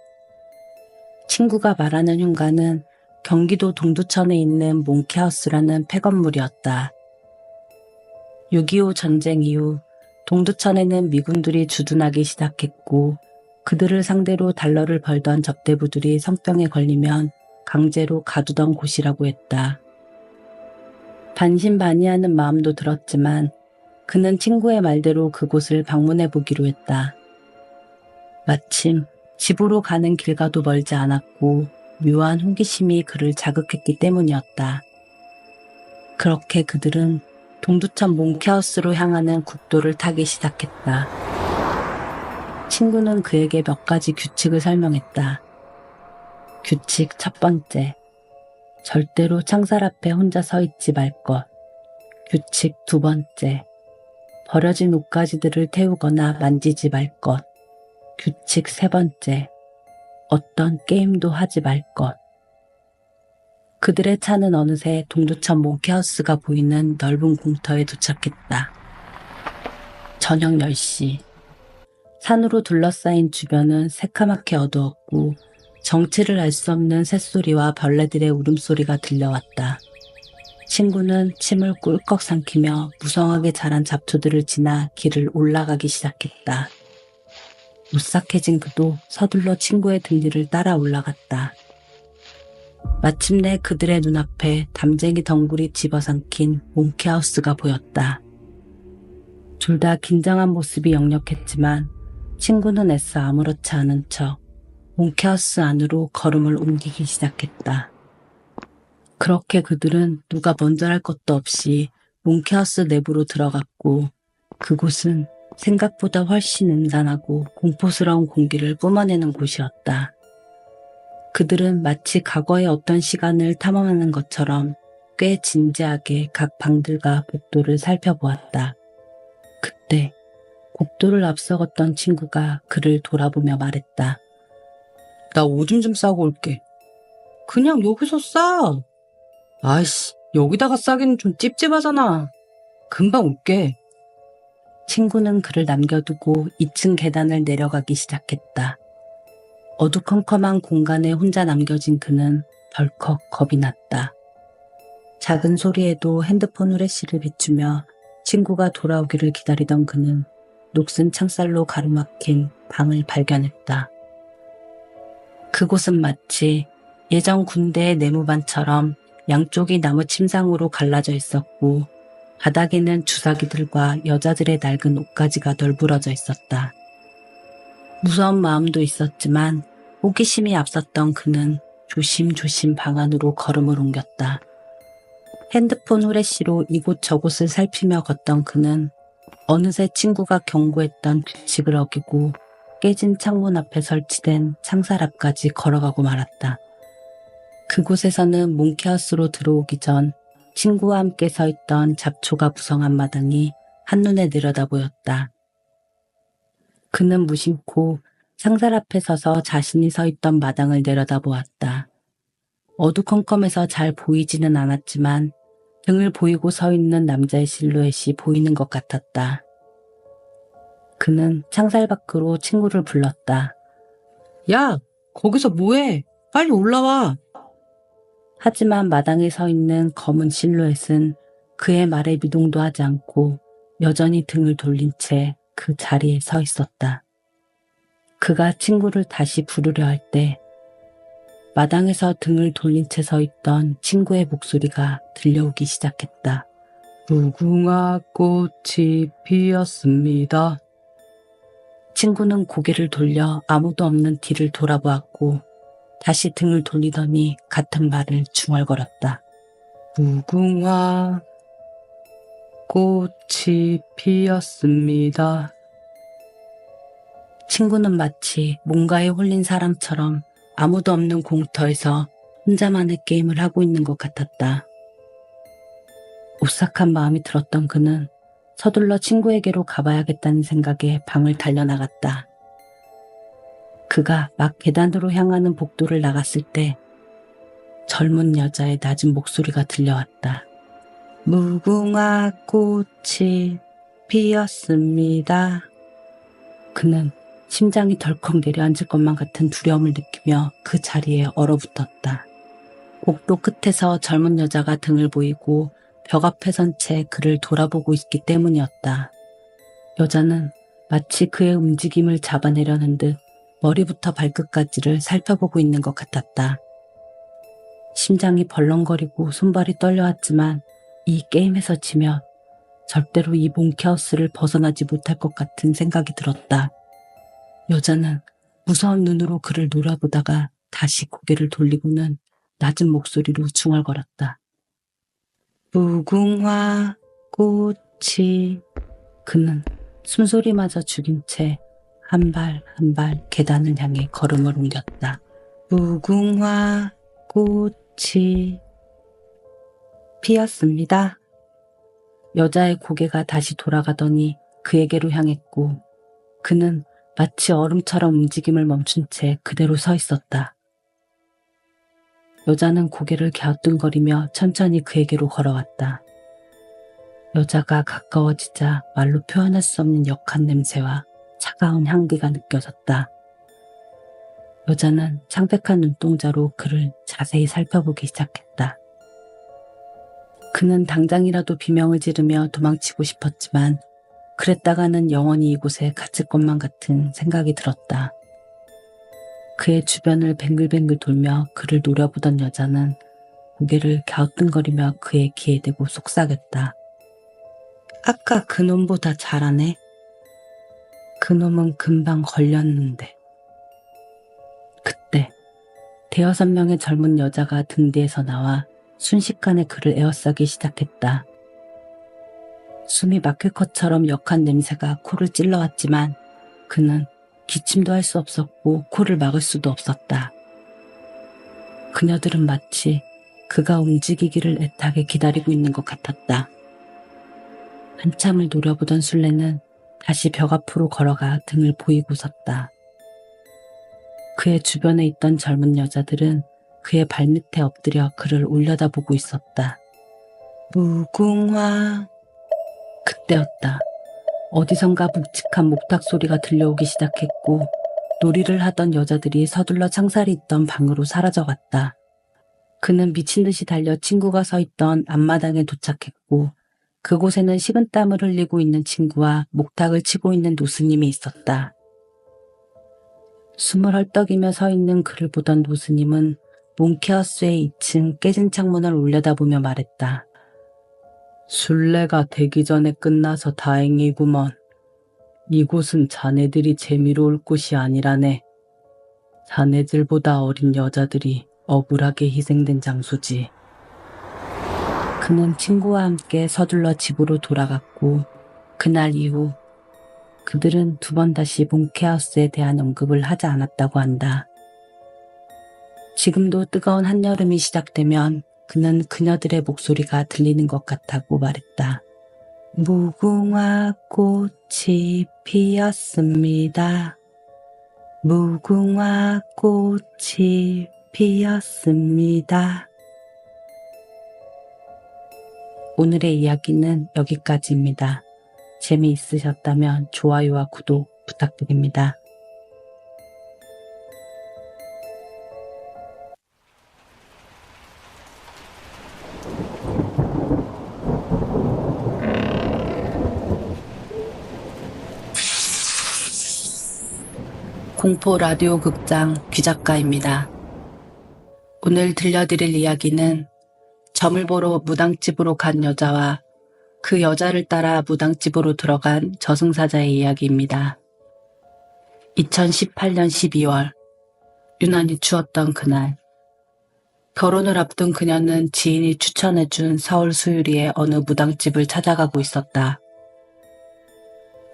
A: 친구가 말하는 흉가는 경기도 동두천에 있는 몽키하우스라는 폐건물이었다. 6.25 전쟁 이후 동두천에는 미군들이 주둔하기 시작했고 그들을 상대로 달러를 벌던 접대부들이 성병에 걸리면 강제로 가두던 곳이라고 했다. 반신반의하는 마음도 들었지만 그는 친구의 말대로 그곳을 방문해 보기로 했다. 마침 집으로 가는 길과도 멀지 않았고 묘한 호기심이 그를 자극했기 때문이었다. 그렇게 그들은 동두천 몽키하우스로 향하는 국도를 타기 시작했다. 친구는 그에게 몇 가지 규칙을 설명했다. 규칙 첫 번째, 절대로 창살 앞에 혼자 서 있지 말 것. 규칙 두 번째, 버려진 옷가지들을 태우거나 만지지 말 것. 규칙 세 번째, 어떤 게임도 하지 말 것. 그들의 차는 어느새 동두천 몽키하우스가 보이는 넓은 공터에 도착했다. 저녁 10시. 산으로 둘러싸인 주변은 새카맣게 어두웠고 정체를 알 수 없는 새소리와 벌레들의 울음소리가 들려왔다. 친구는 침을 꿀꺽 삼키며 무성하게 자란 잡초들을 지나 길을 올라가기 시작했다. 오싹해진 그도 서둘러 친구의 등 뒤를 따라 올라갔다. 마침내 그들의 눈앞에 담쟁이 덩굴이 집어삼킨 몽키하우스가 보였다. 둘 다 긴장한 모습이 역력했지만 친구는 애써 아무렇지 않은 척 몽키하우스 안으로 걸음을 옮기기 시작했다. 그렇게 그들은 누가 먼저 할 것도 없이 몽키하우스 내부로 들어갔고 그곳은 생각보다 훨씬 음산하고 공포스러운 공기를 뿜어내는 곳이었다. 그들은 마치 과거의 어떤 시간을 탐험하는 것처럼 꽤 진지하게 각 방들과 복도를 살펴보았다. 그때 복도를 앞서갔던 친구가 그를 돌아보며 말했다. 나 오줌 좀 싸고 올게. 그냥 여기서 싸. 아이씨, 여기다가 싸기는 좀 찝찝하잖아. 금방 올게. 친구는 그를 남겨두고 2층 계단을 내려가기 시작했다. 어두컴컴한 공간에 혼자 남겨진 그는 덜컥 겁이 났다. 작은 소리에도 핸드폰 후레쉬를 비추며 친구가 돌아오기를 기다리던 그는 녹슨 창살로 가로막힌 방을 발견했다. 그곳은 마치 예전 군대의 내무반처럼 양쪽이 나무 침상으로 갈라져 있었고 바닥에는 주사기들과 여자들의 낡은 옷가지가 널브러져 있었다. 무서운 마음도 있었지만 호기심이 앞섰던 그는 조심조심 방 안으로 걸음을 옮겼다. 핸드폰 후레쉬로 이곳저곳을 살피며 걷던 그는 어느새 친구가 경고했던 규칙을 어기고 깨진 창문 앞에 설치된 창살 앞까지 걸어가고 말았다. 그곳에서는 몽키하우스로 들어오기 전 친구와 함께 서 있던 잡초가 무성한 마당이 한눈에 내려다 보였다. 그는 무심코 창살 앞에 서서 자신이 서 있던 마당을 내려다보았다. 어두컴컴해서 잘 보이지는 않았지만 등을 보이고 서 있는 남자의 실루엣이 보이는 것 같았다. 그는 창살 밖으로 친구를 불렀다. 야, 거기서 뭐해? 빨리 올라와. 하지만 마당에 서 있는 검은 실루엣은 그의 말에 미동도 하지 않고 여전히 등을 돌린 채 그 자리에 서 있었다. 그가 친구를 다시 부르려 할 때 마당에서 등을 돌린 채 서 있던 친구의 목소리가 들려오기 시작했다. 무궁화 꽃이 피었습니다. 친구는 고개를 돌려 아무도 없는 뒤를 돌아보았고 다시 등을 돌리더니 같은 말을 중얼거렸다. 무궁화 꽃이 피었습니다. 친구는 마치 뭔가에 홀린 사람처럼 아무도 없는 공터에서 혼자만의 게임을 하고 있는 것 같았다. 오싹한 마음이 들었던 그는 서둘러 친구에게로 가봐야겠다는 생각에 방을 달려나갔다. 그가 막 계단으로 향하는 복도를 나갔을 때 젊은 여자의 낮은 목소리가 들려왔다. 무궁화 꽃이 피었습니다. 그는 심장이 덜컥 내려앉을 것만 같은 두려움을 느끼며 그 자리에 얼어붙었다. 복도 끝에서 젊은 여자가 등을 보이고 벽 앞에 선 채 그를 돌아보고 있기 때문이었다. 여자는 마치 그의 움직임을 잡아내려는 듯 머리부터 발끝까지를 살펴보고 있는 것 같았다. 심장이 벌렁거리고 손발이 떨려왔지만 이 게임에서 지면 절대로 이 몽키하우스를 벗어나지 못할 것 같은 생각이 들었다. 여자는 무서운 눈으로 그를 노려보다가 다시 고개를 돌리고는 낮은 목소리로 중얼거렸다. 무궁화 꽃이. 그는 숨소리마저 죽인 채 한 발 한 발 계단을 향해 걸음을 옮겼다. 무궁화 꽃이 피었습니다. 여자의 고개가 다시 돌아가더니 그에게로 향했고 그는 마치 얼음처럼 움직임을 멈춘 채 그대로 서 있었다. 여자는 고개를 갸우뚱거리며 천천히 그에게로 걸어왔다. 여자가 가까워지자 말로 표현할 수 없는 역한 냄새와 차가운 향기가 느껴졌다. 여자는 창백한 눈동자로 그를 자세히 살펴보기 시작했다. 그는 당장이라도 비명을 지르며 도망치고 싶었지만 그랬다가는 영원히 이곳에 갇힐 것만 같은 생각이 들었다. 그의 주변을 뱅글뱅글 돌며 그를 노려보던 여자는 고개를 갸우뚱거리며 그의 귀에 대고 속삭였다. 아까 그놈보다 잘하네. 그놈은 금방 걸렸는데. 그때 대여섯 명의 젊은 여자가 등 뒤에서 나와 순식간에 그를 에워싸기 시작했다. 숨이 막힐 것처럼 역한 냄새가 코를 찔러왔지만 그는 기침도 할 수 없었고 코를 막을 수도 없었다. 그녀들은 마치 그가 움직이기를 애타게 기다리고 있는 것 같았다. 한참을 노려보던 술래는 다시 벽 앞으로 걸어가 등을 보이고 섰다. 그의 주변에 있던 젊은 여자들은 그의 발밑에 엎드려 그를 올려다보고 있었다. 무궁화. 그때였다. 어디선가 묵직한 목탁 소리가 들려오기 시작했고 놀이를 하던 여자들이 서둘러 창살이 있던 방으로 사라져갔다. 그는 미친 듯이 달려 친구가 서 있던 앞마당에 도착했고 그곳에는 식은땀을 흘리고 있는 친구와 목탁을 치고 있는 노스님이 있었다. 숨을 헐떡이며 서 있는 그를 보던 노스님은 몽키하우스의 2층 깨진 창문을 올려다보며 말했다. 술래가 되기 전에 끝나서 다행이구먼. 이곳은 자네들이 재미로 올 곳이 아니라네. 자네들보다 어린 여자들이 억울하게 희생된 장소지. 그는 친구와 함께 서둘러 집으로 돌아갔고 그날 이후 그들은 두 번 다시 몽키하우스에 대한 언급을 하지 않았다고 한다. 지금도 뜨거운 한여름이 시작되면 그는 그녀들의 목소리가 들리는 것 같다고 말했다. 무궁화 꽃이 피었습니다. 무궁화 꽃이 피었습니다. 오늘의 이야기는 여기까지입니다. 재미있으셨다면 좋아요와 구독 부탁드립니다. 공포 라디오 극장 귀작가입니다. 오늘 들려드릴 이야기는 점을 보러 무당집으로 간 여자와 그 여자를 따라 무당집으로 들어간 저승사자의 이야기입니다. 2018년 12월, 유난히 추웠던 그날, 결혼을 앞둔 그녀는 지인이 추천해준 서울 수유리의 어느 무당집을 찾아가고 있었다.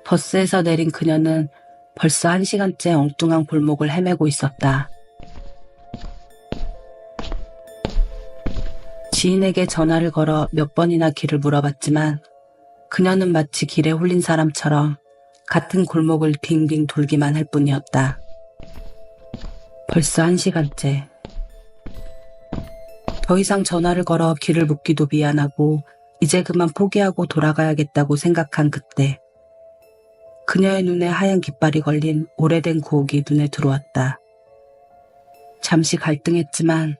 A: 버스에서 내린 그녀는 벌써 1시간째 엉뚱한 골목을 헤매고 있었다. 지인에게 전화를 걸어 몇 번이나 길을 물어봤지만 그녀는 마치 길에 홀린 사람처럼 같은 골목을 빙빙 돌기만 할 뿐이었다. 벌써 1시간째. 더 이상 전화를 걸어 길을 묻기도 미안하고 이제 그만 포기하고 돌아가야겠다고 생각한 그때 그녀의 눈에 하얀 깃발이 걸린 오래된 구옥이 눈에 들어왔다. 잠시 갈등했지만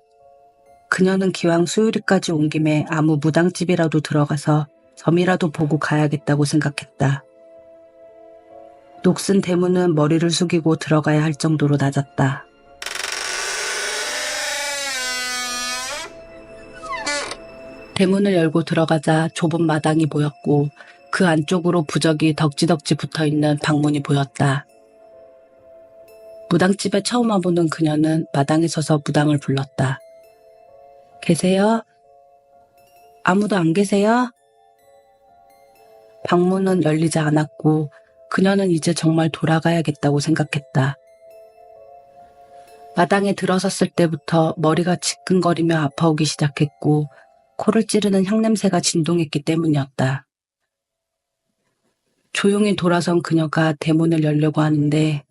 A: 그녀는 기왕 수유리까지 온 김에 아무 무당집이라도 들어가서 점이라도 보고 가야겠다고 생각했다. 녹슨 대문은 머리를 숙이고 들어가야 할 정도로 낮았다. 대문을 열고 들어가자 좁은 마당이 보였고 그 안쪽으로 부적이 덕지덕지 붙어있는 방문이 보였다. 무당집에 처음 와보는 그녀는 마당에 서서 무당을 불렀다. 계세요? 아무도 안 계세요? 방문은 열리지 않았고 그녀는 이제 정말 돌아가야겠다고 생각했다. 마당에 들어섰을 때부터 머리가 지끈거리며 아파오기 시작했고 코를 찌르는 향냄새가 진동했기 때문이었다. 조용히 돌아선 그녀가 대문을 열려고 하는데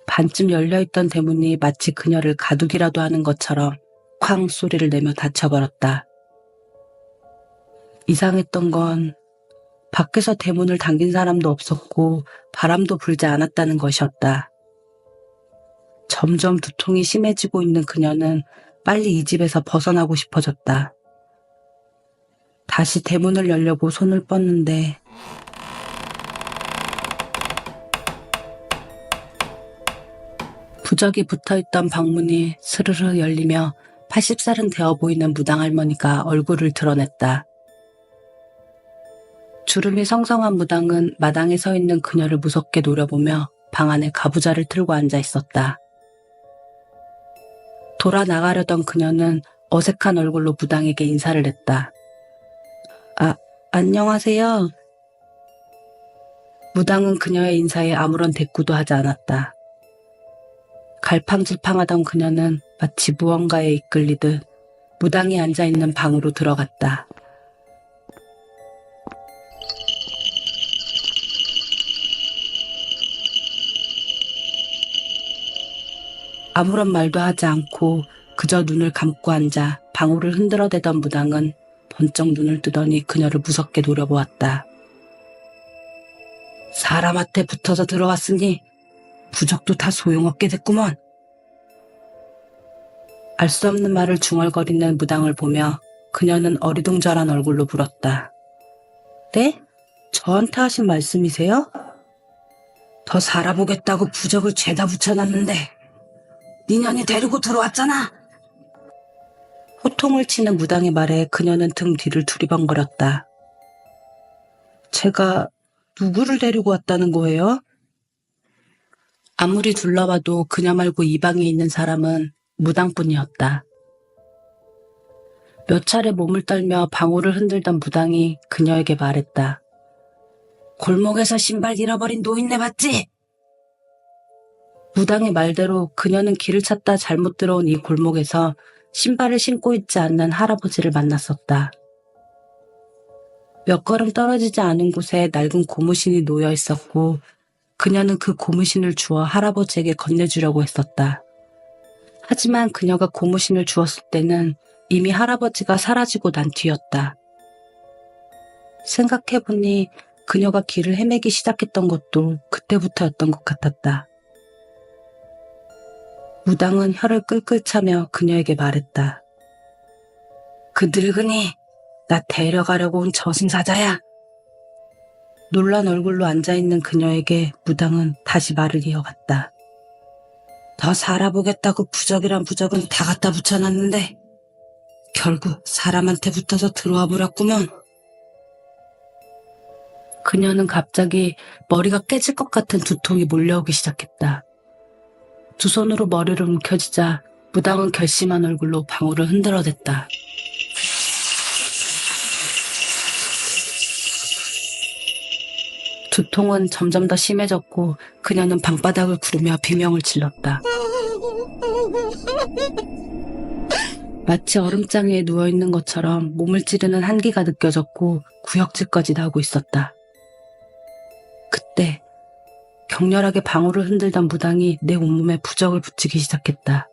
A: 반쯤 열려있던 대문이 마치 그녀를 가두기라도 하는 것처럼 쾅 소리를 내며 닫혀버렸다. 이상했던 건 밖에서 대문을 당긴 사람도 없었고 바람도 불지 않았다는 것이었다. 점점 두통이 심해지고 있는 그녀는 빨리 이 집에서 벗어나고 싶어졌다. 다시 대문을 열려고 손을 뻗는데 부적이 붙어있던 방문이 스르르 열리며 80살은 되어 보이는 무당 할머니가 얼굴을 드러냈다. 주름이 성성한 무당은 마당에 서 있는 그녀를 무섭게 노려보며 방 안에 가부좌를 틀고 앉아 있었다. 돌아 나가려던 그녀는 어색한 얼굴로 무당에게 인사를 했다. 안녕하세요. 무당은 그녀의 인사에 아무런 대꾸도 하지 않았다. 갈팡질팡하던 그녀는 마치 무언가에 이끌리듯 무당이 앉아있는 방으로 들어갔다. 아무런 말도 하지 않고 그저 눈을 감고 앉아 방울을 흔들어대던 무당은 번쩍 눈을 뜨더니 그녀를 무섭게 노려보았다. 사람한테 붙어서 들어왔으니 부적도 다 소용없게 됐구먼. 알 수 없는 말을 중얼거리는 무당을 보며 그녀는 어리둥절한 얼굴로 물었다. 네? 저한테 하신 말씀이세요? 더 살아보겠다고 부적을 죄다 붙여놨는데 니년이 데리고 들어왔잖아. 호통을 치는 무당의 말에 그녀는 등 뒤를 두리번거렸다. 제가 누구를 데리고 왔다는 거예요? 아무리 둘러봐도 그녀 말고 이 방에 있는 사람은 무당뿐이었다. 몇 차례 몸을 떨며 방울을 흔들던 무당이 그녀에게 말했다. 골목에서 신발 잃어버린 노인네 봤지? 무당의 말대로 그녀는 길을 찾다 잘못 들어온 이 골목에서 신발을 신고 있지 않는 할아버지를 만났었다. 몇 걸음 떨어지지 않은 곳에 낡은 고무신이 놓여 있었고 그녀는 그 고무신을 주워 할아버지에게 건네주려고 했었다. 하지만 그녀가 고무신을 주었을 때는 이미 할아버지가 사라지고 난 뒤였다. 생각해보니 그녀가 길을 헤매기 시작했던 것도 그때부터였던 것 같았다. 무당은 혀를 끌끌 차며 그녀에게 말했다. 그 늙은이 나 데려가려고 온 저승사자야. 놀란 얼굴로 앉아있는 그녀에게 무당은 다시 말을 이어갔다. 더 살아보겠다고 부적이란 부적은 다 갖다 붙여놨는데 결국 사람한테 붙어서 들어와 버렸구먼. 그녀는 갑자기 머리가 깨질 것 같은 두통이 몰려오기 시작했다. 두 손으로 머리를 움켜쥐자 무당은 결심한 얼굴로 방울을 흔들어댔다. 두통은 점점 더 심해졌고 그녀는 방바닥을 구르며 비명을 질렀다. 마치 얼음장 위에 누워있는 것처럼 몸을 찌르는 한기가 느껴졌고 구역질까지 나오고 있었다. 그때 격렬하게 방울을 흔들던 무당이 내 온몸에 부적을 붙이기 시작했다.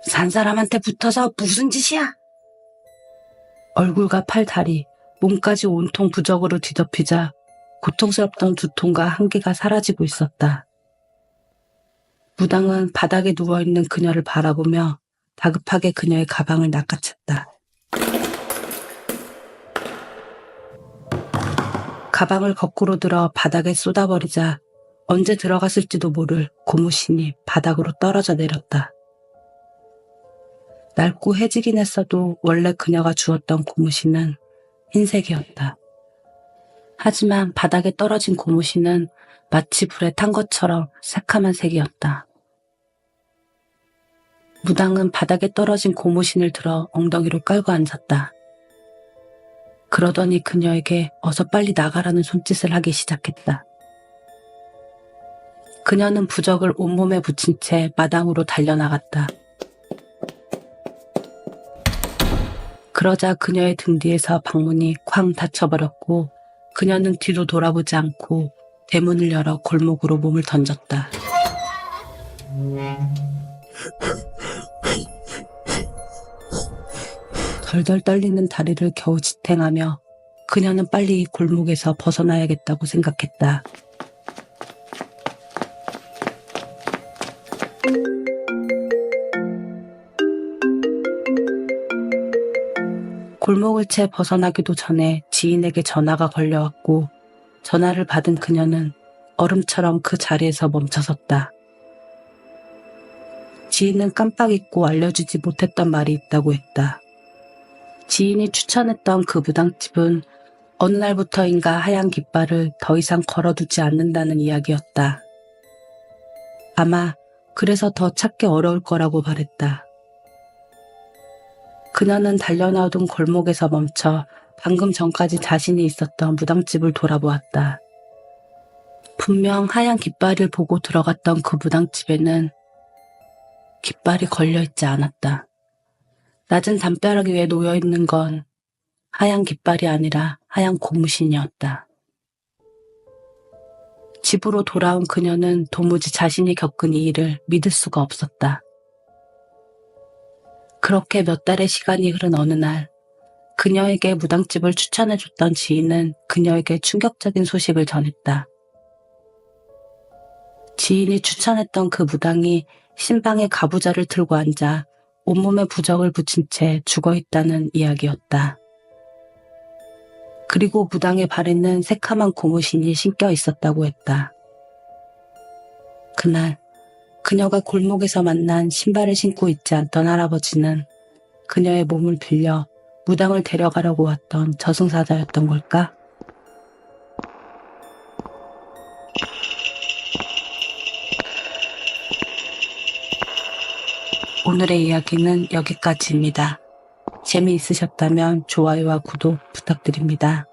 A: 산 사람한테 붙어서 무슨 짓이야? 얼굴과 팔, 다리, 몸까지 온통 부적으로 뒤덮이자 고통스럽던 두통과 한기가 사라지고 있었다. 무당은 바닥에 누워있는 그녀를 바라보며 다급하게 그녀의 가방을 낚아챘다. 가방을 거꾸로 들어 바닥에 쏟아버리자 언제 들어갔을지도 모를 고무신이 바닥으로 떨어져 내렸다. 낡고 해지긴 했어도 원래 그녀가 주었던 고무신은 흰색이었다. 하지만 바닥에 떨어진 고무신은 마치 불에 탄 것처럼 새카만 색이었다. 무당은 바닥에 떨어진 고무신을 들어 엉덩이로 깔고 앉았다. 그러더니 그녀에게 어서 빨리 나가라는 손짓을 하기 시작했다. 그녀는 부적을 온몸에 붙인 채 마당으로 달려나갔다. 그러자 그녀의 등 뒤에서 방문이 쾅 닫혀버렸고 그녀는 뒤도 돌아보지 않고 대문을 열어 골목으로 몸을 던졌다. 덜덜 떨리는 다리를 겨우 지탱하며 그녀는 빨리 이 골목에서 벗어나야겠다고 생각했다. 골목을 채 벗어나기도 전에 지인에게 전화가 걸려왔고 전화를 받은 그녀는 얼음처럼 그 자리에서 멈춰섰다. 지인은 깜빡 잊고 알려주지 못했던 말이 있다고 했다. 지인이 추천했던 그 무당집은 어느 날부터인가 하얀 깃발을 더 이상 걸어두지 않는다는 이야기였다. 아마 그래서 더 찾기 어려울 거라고 바랬다. 그녀는 달려나오던 골목에서 멈춰 방금 전까지 자신이 있었던 무당집을 돌아보았다. 분명 하얀 깃발을 보고 들어갔던 그 무당집에는 깃발이 걸려있지 않았다. 낮은 담벼락 위에 놓여있는 건 하얀 깃발이 아니라 하얀 고무신이었다. 집으로 돌아온 그녀는 도무지 자신이 겪은 이 일을 믿을 수가 없었다. 그렇게 몇 달의 시간이 흐른 어느 날 그녀에게 무당집을 추천해줬던 지인은 그녀에게 충격적인 소식을 전했다. 지인이 추천했던 그 무당이 신방에 가부좌를 틀고 앉아 온몸에 부적을 붙인 채 죽어있다는 이야기였다. 그리고 무당의 발에는 새카만 고무신이 신겨 있었다고 했다. 그날 그녀가 골목에서 만난 신발을 신고 있지 않던 할아버지는 그녀의 몸을 빌려 무당을 데려가려고 왔던 저승사자였던 걸까? 오늘의 이야기는 여기까지입니다. 재미있으셨다면 좋아요와 구독 부탁드립니다.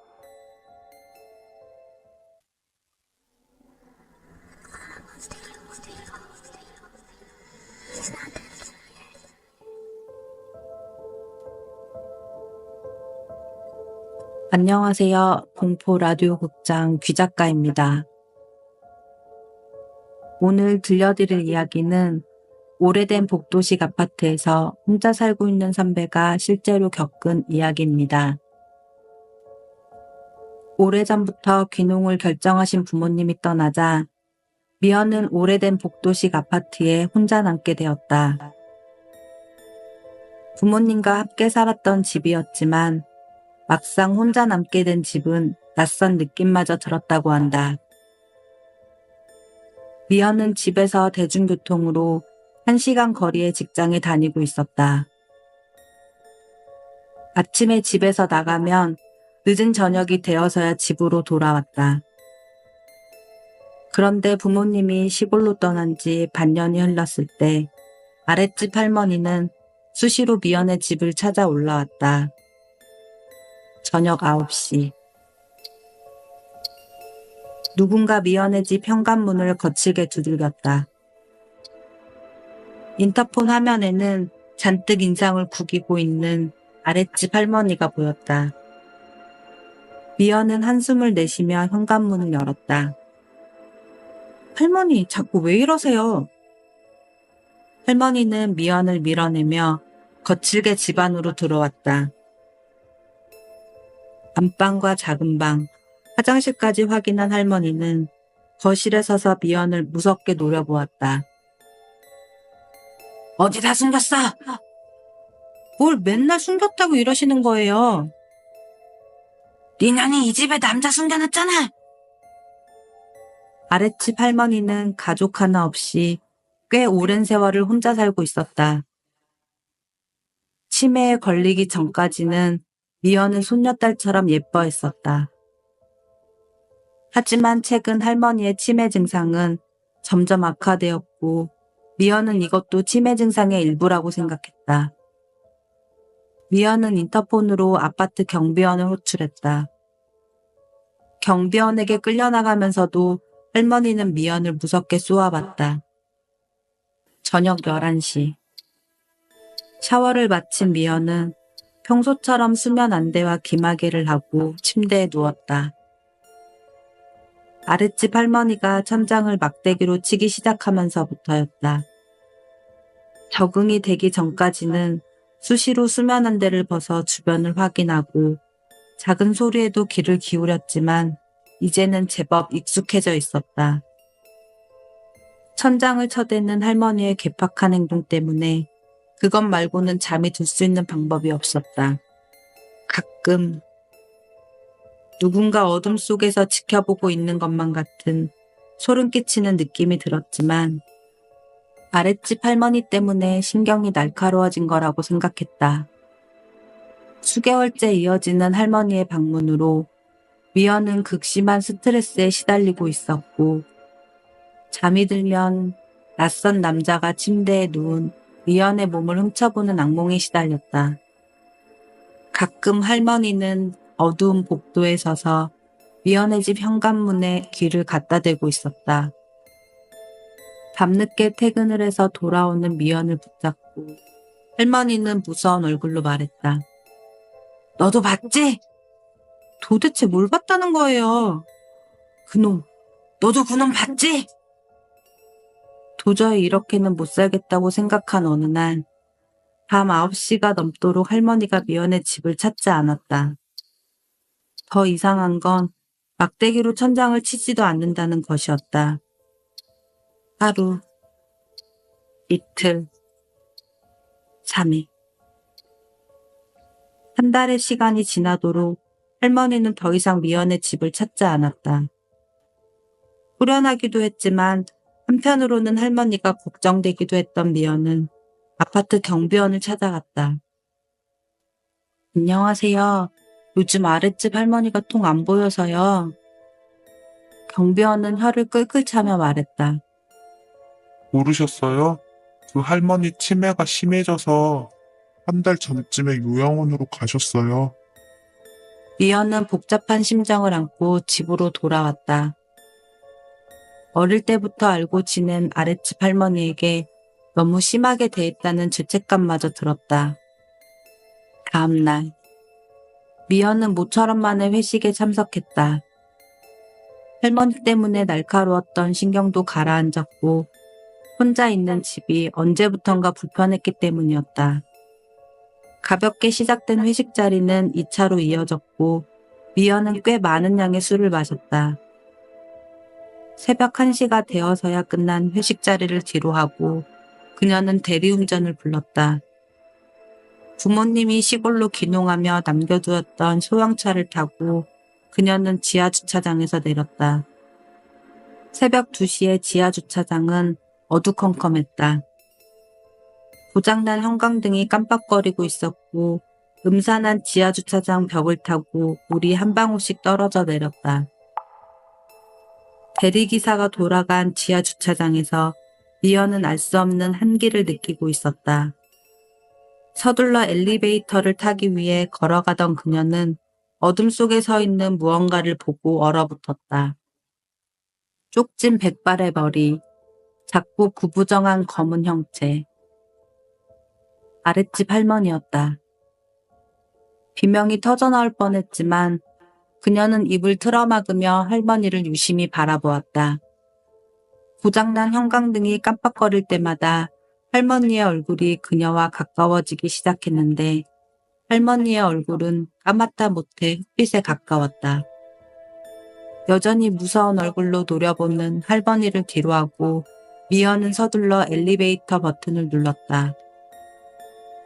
A: 안녕하세요. 공포 라디오 극장 귀작가입니다. 오늘 들려드릴 이야기는 오래된 복도식 아파트에서 혼자 살고 있는 선배가 실제로 겪은 이야기입니다. 오래전부터 귀농을 결정하신 부모님이 떠나자 미연은 오래된 복도식 아파트에 혼자 남게 되었다. 부모님과 함께 살았던 집이었지만 막상 혼자 남게 된 집은 낯선 느낌마저 들었다고 한다. 미연은 집에서 대중교통으로 1시간 거리의 직장에 다니고 있었다. 아침에 집에서 나가면 늦은 저녁이 되어서야 집으로 돌아왔다. 그런데 부모님이 시골로 떠난 지 반년이 흘렀을 때 아랫집 할머니는 수시로 미연의 집을 찾아 올라왔다. 저녁 9시. 누군가 미연의 집 현관문을 거칠게 두들겼다. 인터폰 화면에는 잔뜩 인상을 구기고 있는 아랫집 할머니가 보였다. 미연은 한숨을 내쉬며 현관문을 열었다. 할머니, 자꾸 왜 이러세요? 할머니는 미연을 밀어내며 거칠게 집 안으로 들어왔다. 안방과 작은 방, 화장실까지 확인한 할머니는 거실에 서서 미연을 무섭게 노려보았다. 어디다 숨겼어? 뭘 맨날 숨겼다고 이러시는 거예요? 네 년이 이 집에 남자 숨겨놨잖아. 아랫집 할머니는 가족 하나 없이 꽤 오랜 세월을 혼자 살고 있었다. 치매에 걸리기 전까지는 미연은 손녀딸처럼 예뻐했었다. 하지만 최근 할머니의 치매 증상은 점점 악화되었고 미연은 이것도 치매 증상의 일부라고 생각했다. 미연은 인터폰으로 아파트 경비원을 호출했다. 경비원에게 끌려나가면서도 할머니는 미연을 무섭게 쏘아봤다. 저녁 11시. 샤워를 마친 미연은 평소처럼 수면 안대와 귀마개를 하고 침대에 누웠다. 아랫집 할머니가 천장을 막대기로 치기 시작하면서부터였다. 적응이 되기 전까지는 수시로 수면 안대를 벗어 주변을 확인하고 작은 소리에도 귀를 기울였지만 이제는 제법 익숙해져 있었다. 천장을 쳐대는 할머니의 괴팍한 행동 때문에 그것 말고는 잠이 들 수 있는 방법이 없었다. 가끔 누군가 어둠 속에서 지켜보고 있는 것만 같은 소름 끼치는 느낌이 들었지만 아랫집 할머니 때문에 신경이 날카로워진 거라고 생각했다. 수개월째 이어지는 할머니의 방문으로 미연은 극심한 스트레스에 시달리고 있었고 잠이 들면 낯선 남자가 침대에 누운 미연의 몸을 훔쳐보는 악몽에 시달렸다. 가끔 할머니는 어두운 복도에 서서 미연의 집 현관문에 귀를 갖다 대고 있었다. 밤늦게 퇴근을 해서 돌아오는 미연을 붙잡고 할머니는 무서운 얼굴로 말했다. 너도 봤지? 도대체 뭘 봤다는 거예요? 그놈, 너도 그놈 봤지? 도저히 이렇게는 못 살겠다고 생각한 어느 날, 밤 9시가 넘도록 할머니가 미연의 집을 찾지 않았다. 더 이상한 건 막대기로 천장을 치지도 않는다는 것이었다. 하루, 이틀, 3일. 한 달의 시간이 지나도록 할머니는 더 이상 미연의 집을 찾지 않았다. 후련하기도 했지만 한편으로는 할머니가 걱정되기도 했던 미연은 아파트 경비원을 찾아갔다. 안녕하세요. 요즘 아랫집 할머니가 통 안 보여서요. 경비원은 혀를 끌끌 차며 말했다.
C: 모르셨어요? 그 할머니 치매가 심해져서 한 달 전쯤에 요양원으로 가셨어요.
A: 미연은 복잡한 심정을 안고 집으로 돌아왔다. 어릴 때부터 알고 지낸 아랫집 할머니에게 너무 심하게 대했다는 죄책감마저 들었다. 다음 날, 미연은 모처럼 만에 회식에 참석했다. 할머니 때문에 날카로웠던 신경도 가라앉았고 혼자 있는 집이 언제부턴가 불편했기 때문이었다. 가볍게 시작된 회식 자리는 2차로 이어졌고 미연은 꽤 많은 양의 술을 마셨다. 새벽 1시가 되어서야 끝난 회식 자리를 뒤로하고 그녀는 대리운전을 불렀다. 부모님이 시골로 귀농하며 남겨두었던 소형차를 타고 그녀는 지하주차장에서 내렸다. 새벽 2시의 지하주차장은 어두컴컴했다. 고장난 형광등이 깜빡거리고 있었고 음산한 지하주차장 벽을 타고 물이 한 방울씩 떨어져 내렸다. 대리기사가 돌아간 지하주차장에서 미연은 알 수 없는 한기를 느끼고 있었다. 서둘러 엘리베이터를 타기 위해 걸어가던 그녀는 어둠 속에 서 있는 무언가를 보고 얼어붙었다. 쪽진 백발의 머리, 작고 구부정한 검은 형체. 아랫집 할머니였다. 비명이 터져나올 뻔했지만 그녀는 입을 틀어막으며 할머니를 유심히 바라보았다. 고장난 형광등이 깜빡거릴 때마다 할머니의 얼굴이 그녀와 가까워지기 시작했는데 할머니의 얼굴은 까맣다 못해 흑빛에 가까웠다. 여전히 무서운 얼굴로 노려보는 할머니를 뒤로하고 미연은 서둘러 엘리베이터 버튼을 눌렀다.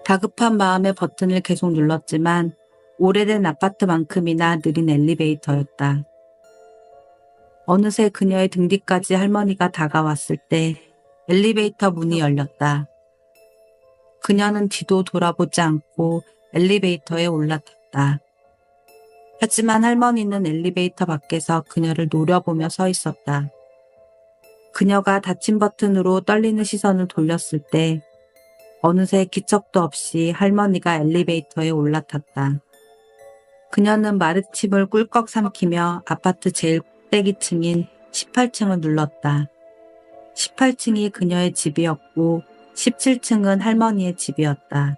A: 다급한 마음에 버튼을 계속 눌렀지만 오래된 아파트만큼이나 느린 엘리베이터였다. 어느새 그녀의 등 뒤까지 할머니가 다가왔을 때 엘리베이터 문이 열렸다. 그녀는 뒤도 돌아보지 않고 엘리베이터에 올라탔다. 하지만 할머니는 엘리베이터 밖에서 그녀를 노려보며 서 있었다. 그녀가 닫힌 버튼으로 떨리는 시선을 돌렸을 때 어느새 기척도 없이 할머니가 엘리베이터에 올라탔다. 그녀는 마르침을 꿀꺽 삼키며 아파트 제일 꼭대기층인 18층을 눌렀다. 18층이 그녀의 집이었고 17층은 할머니의 집이었다.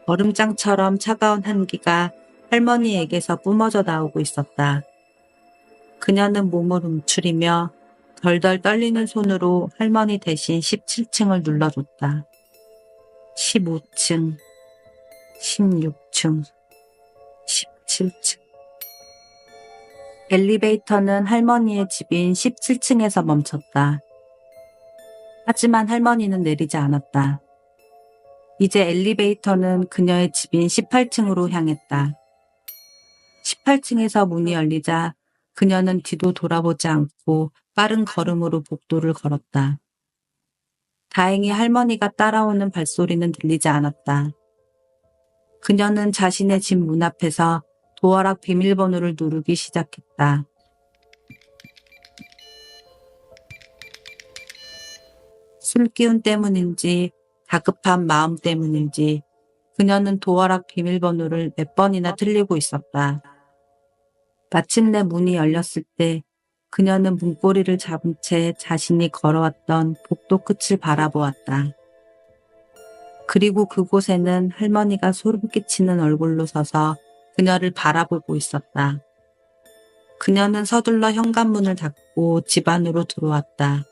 A: 얼음장처럼 차가운 한기가 할머니에게서 뿜어져 나오고 있었다. 그녀는 몸을 움츠리며 덜덜 떨리는 손으로 할머니 대신 17층을 눌러줬다. 15층, 16층, 17층. 엘리베이터는 할머니의 집인 17층에서 멈췄다. 하지만 할머니는 내리지 않았다. 이제 엘리베이터는 그녀의 집인 18층으로 향했다. 18층에서 문이 열리자 그녀는 뒤도 돌아보지 않고 빠른 걸음으로 복도를 걸었다. 다행히 할머니가 따라오는 발소리는 들리지 않았다. 그녀는 자신의 집 문 앞에서 도어락 비밀번호를 누르기 시작했다. 술기운 때문인지 다급한 마음 때문인지 그녀는 도어락 비밀번호를 몇 번이나 틀리고 있었다. 마침내 문이 열렸을 때 그녀는 문고리를 잡은 채 자신이 걸어왔던 복도 끝을 바라보았다. 그리고 그곳에는 할머니가 소름 끼치는 얼굴로 서서 그녀를 바라보고 있었다. 그녀는 서둘러 현관문을 닫고 집 안으로 들어왔다.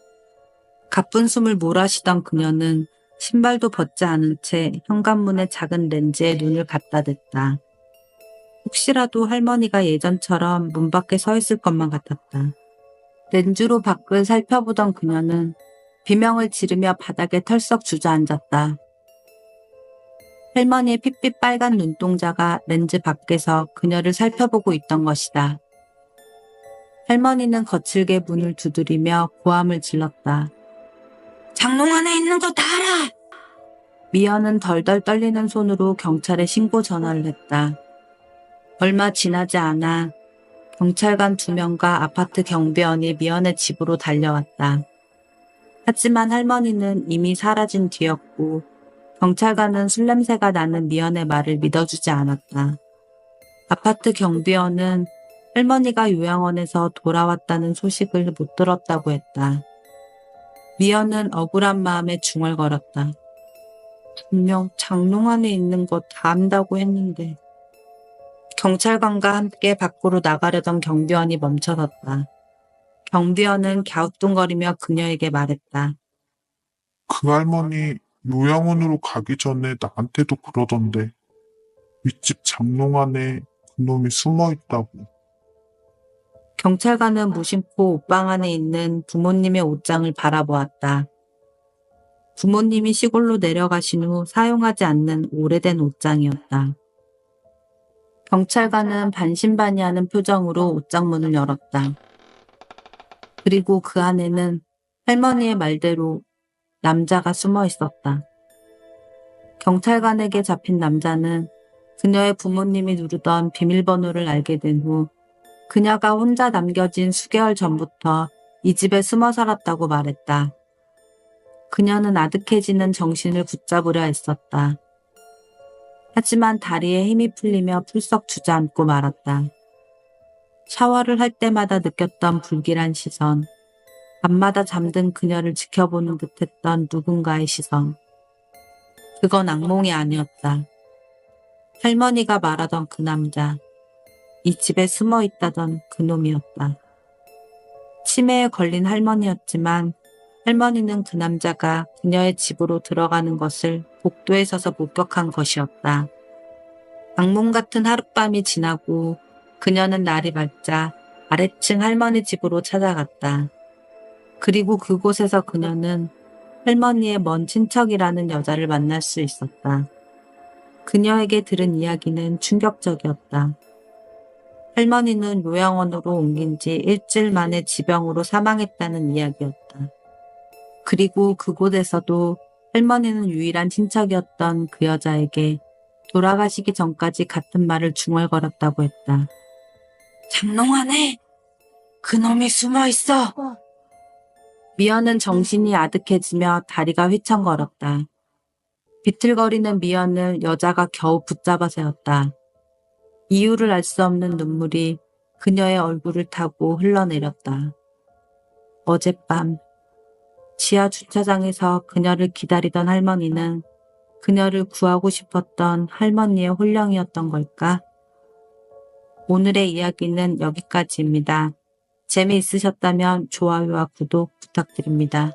A: 가쁜 숨을 몰아쉬던 그녀는 신발도 벗지 않은 채 현관문의 작은 렌즈에 눈을 갖다 댔다. 혹시라도 할머니가 예전처럼 문 밖에 서 있을 것만 같았다. 렌즈로 밖을 살펴보던 그녀는 비명을 지르며 바닥에 털썩 주저앉았다. 할머니의 핏빛 빨간 눈동자가 렌즈 밖에서 그녀를 살펴보고 있던 것이다. 할머니는 거칠게 문을 두드리며 고함을 질렀다. 장롱 안에 있는 거 다 알아! 미연은 덜덜 떨리는 손으로 경찰에 신고 전화를 했다. 얼마 지나지 않아 경찰관 2명과 아파트 경비원이 미연의 집으로 달려왔다. 하지만 할머니는 이미 사라진 뒤였고 경찰관은 술 냄새가 나는 미연의 말을 믿어주지 않았다. 아파트 경비원은 할머니가 요양원에서 돌아왔다는 소식을 못 들었다고 했다. 미연은 억울한 마음에 중얼거렸다. 분명 장롱 안에 있는 거 다 안다고 했는데. 경찰관과 함께 밖으로 나가려던 경비원이 멈춰섰다. 경비원은 갸우뚱거리며 그녀에게 말했다.
C: 그 할머니 요양원으로 가기 전에 나한테도 그러던데 윗집 장롱 안에 그놈이 숨어 있다고.
A: 경찰관은 무심코 옷방 안에 있는 부모님의 옷장을 바라보았다. 부모님이 시골로 내려가신 후 사용하지 않는 오래된 옷장이었다. 경찰관은 반신반의하는 표정으로 옷장 문을 열었다. 그리고 그 안에는 할머니의 말대로 남자가 숨어 있었다. 경찰관에게 잡힌 남자는 그녀의 부모님이 누르던 비밀번호를 알게 된 후 그녀가 혼자 남겨진 수개월 전부터 이 집에 숨어 살았다고 말했다. 그녀는 아득해지는 정신을 붙잡으려 애썼다. 하지만 다리에 힘이 풀리며 풀썩 주저앉고 말았다. 샤워를 할 때마다 느꼈던 불길한 시선, 밤마다 잠든 그녀를 지켜보는 듯했던 누군가의 시선. 그건 악몽이 아니었다. 할머니가 말하던 그 남자, 이 집에 숨어 있다던 그놈이었다. 치매에 걸린 할머니였지만 할머니는 그 남자가 그녀의 집으로 들어가는 것을 복도에 서서 목격한 것이었다. 악몽 같은 하룻밤이 지나고 그녀는 날이 밝자 아래층 할머니 집으로 찾아갔다. 그리고 그곳에서 그녀는 할머니의 먼 친척이라는 여자를 만날 수 있었다. 그녀에게 들은 이야기는 충격적이었다. 할머니는 요양원으로 옮긴 지 일주일 만에 지병으로 사망했다는 이야기였다. 그리고 그곳에서도 할머니는 유일한 친척이었던 그 여자에게 돌아가시기 전까지 같은 말을 중얼거렸다고 했다. 장롱 안에 그놈이 숨어 있어. 미연은 정신이 아득해지며 다리가 휘청거렸다. 비틀거리는 미연을 여자가 겨우 붙잡아 세웠다. 이유를 알 수 없는 눈물이 그녀의 얼굴을 타고 흘러내렸다. 어젯밤 지하 주차장에서 그녀를 기다리던 할머니는 그녀를 구하고 싶었던 할머니의 혼령이었던 걸까? 오늘의 이야기는 여기까지입니다. 재미있으셨다면 좋아요와 구독 부탁드립니다.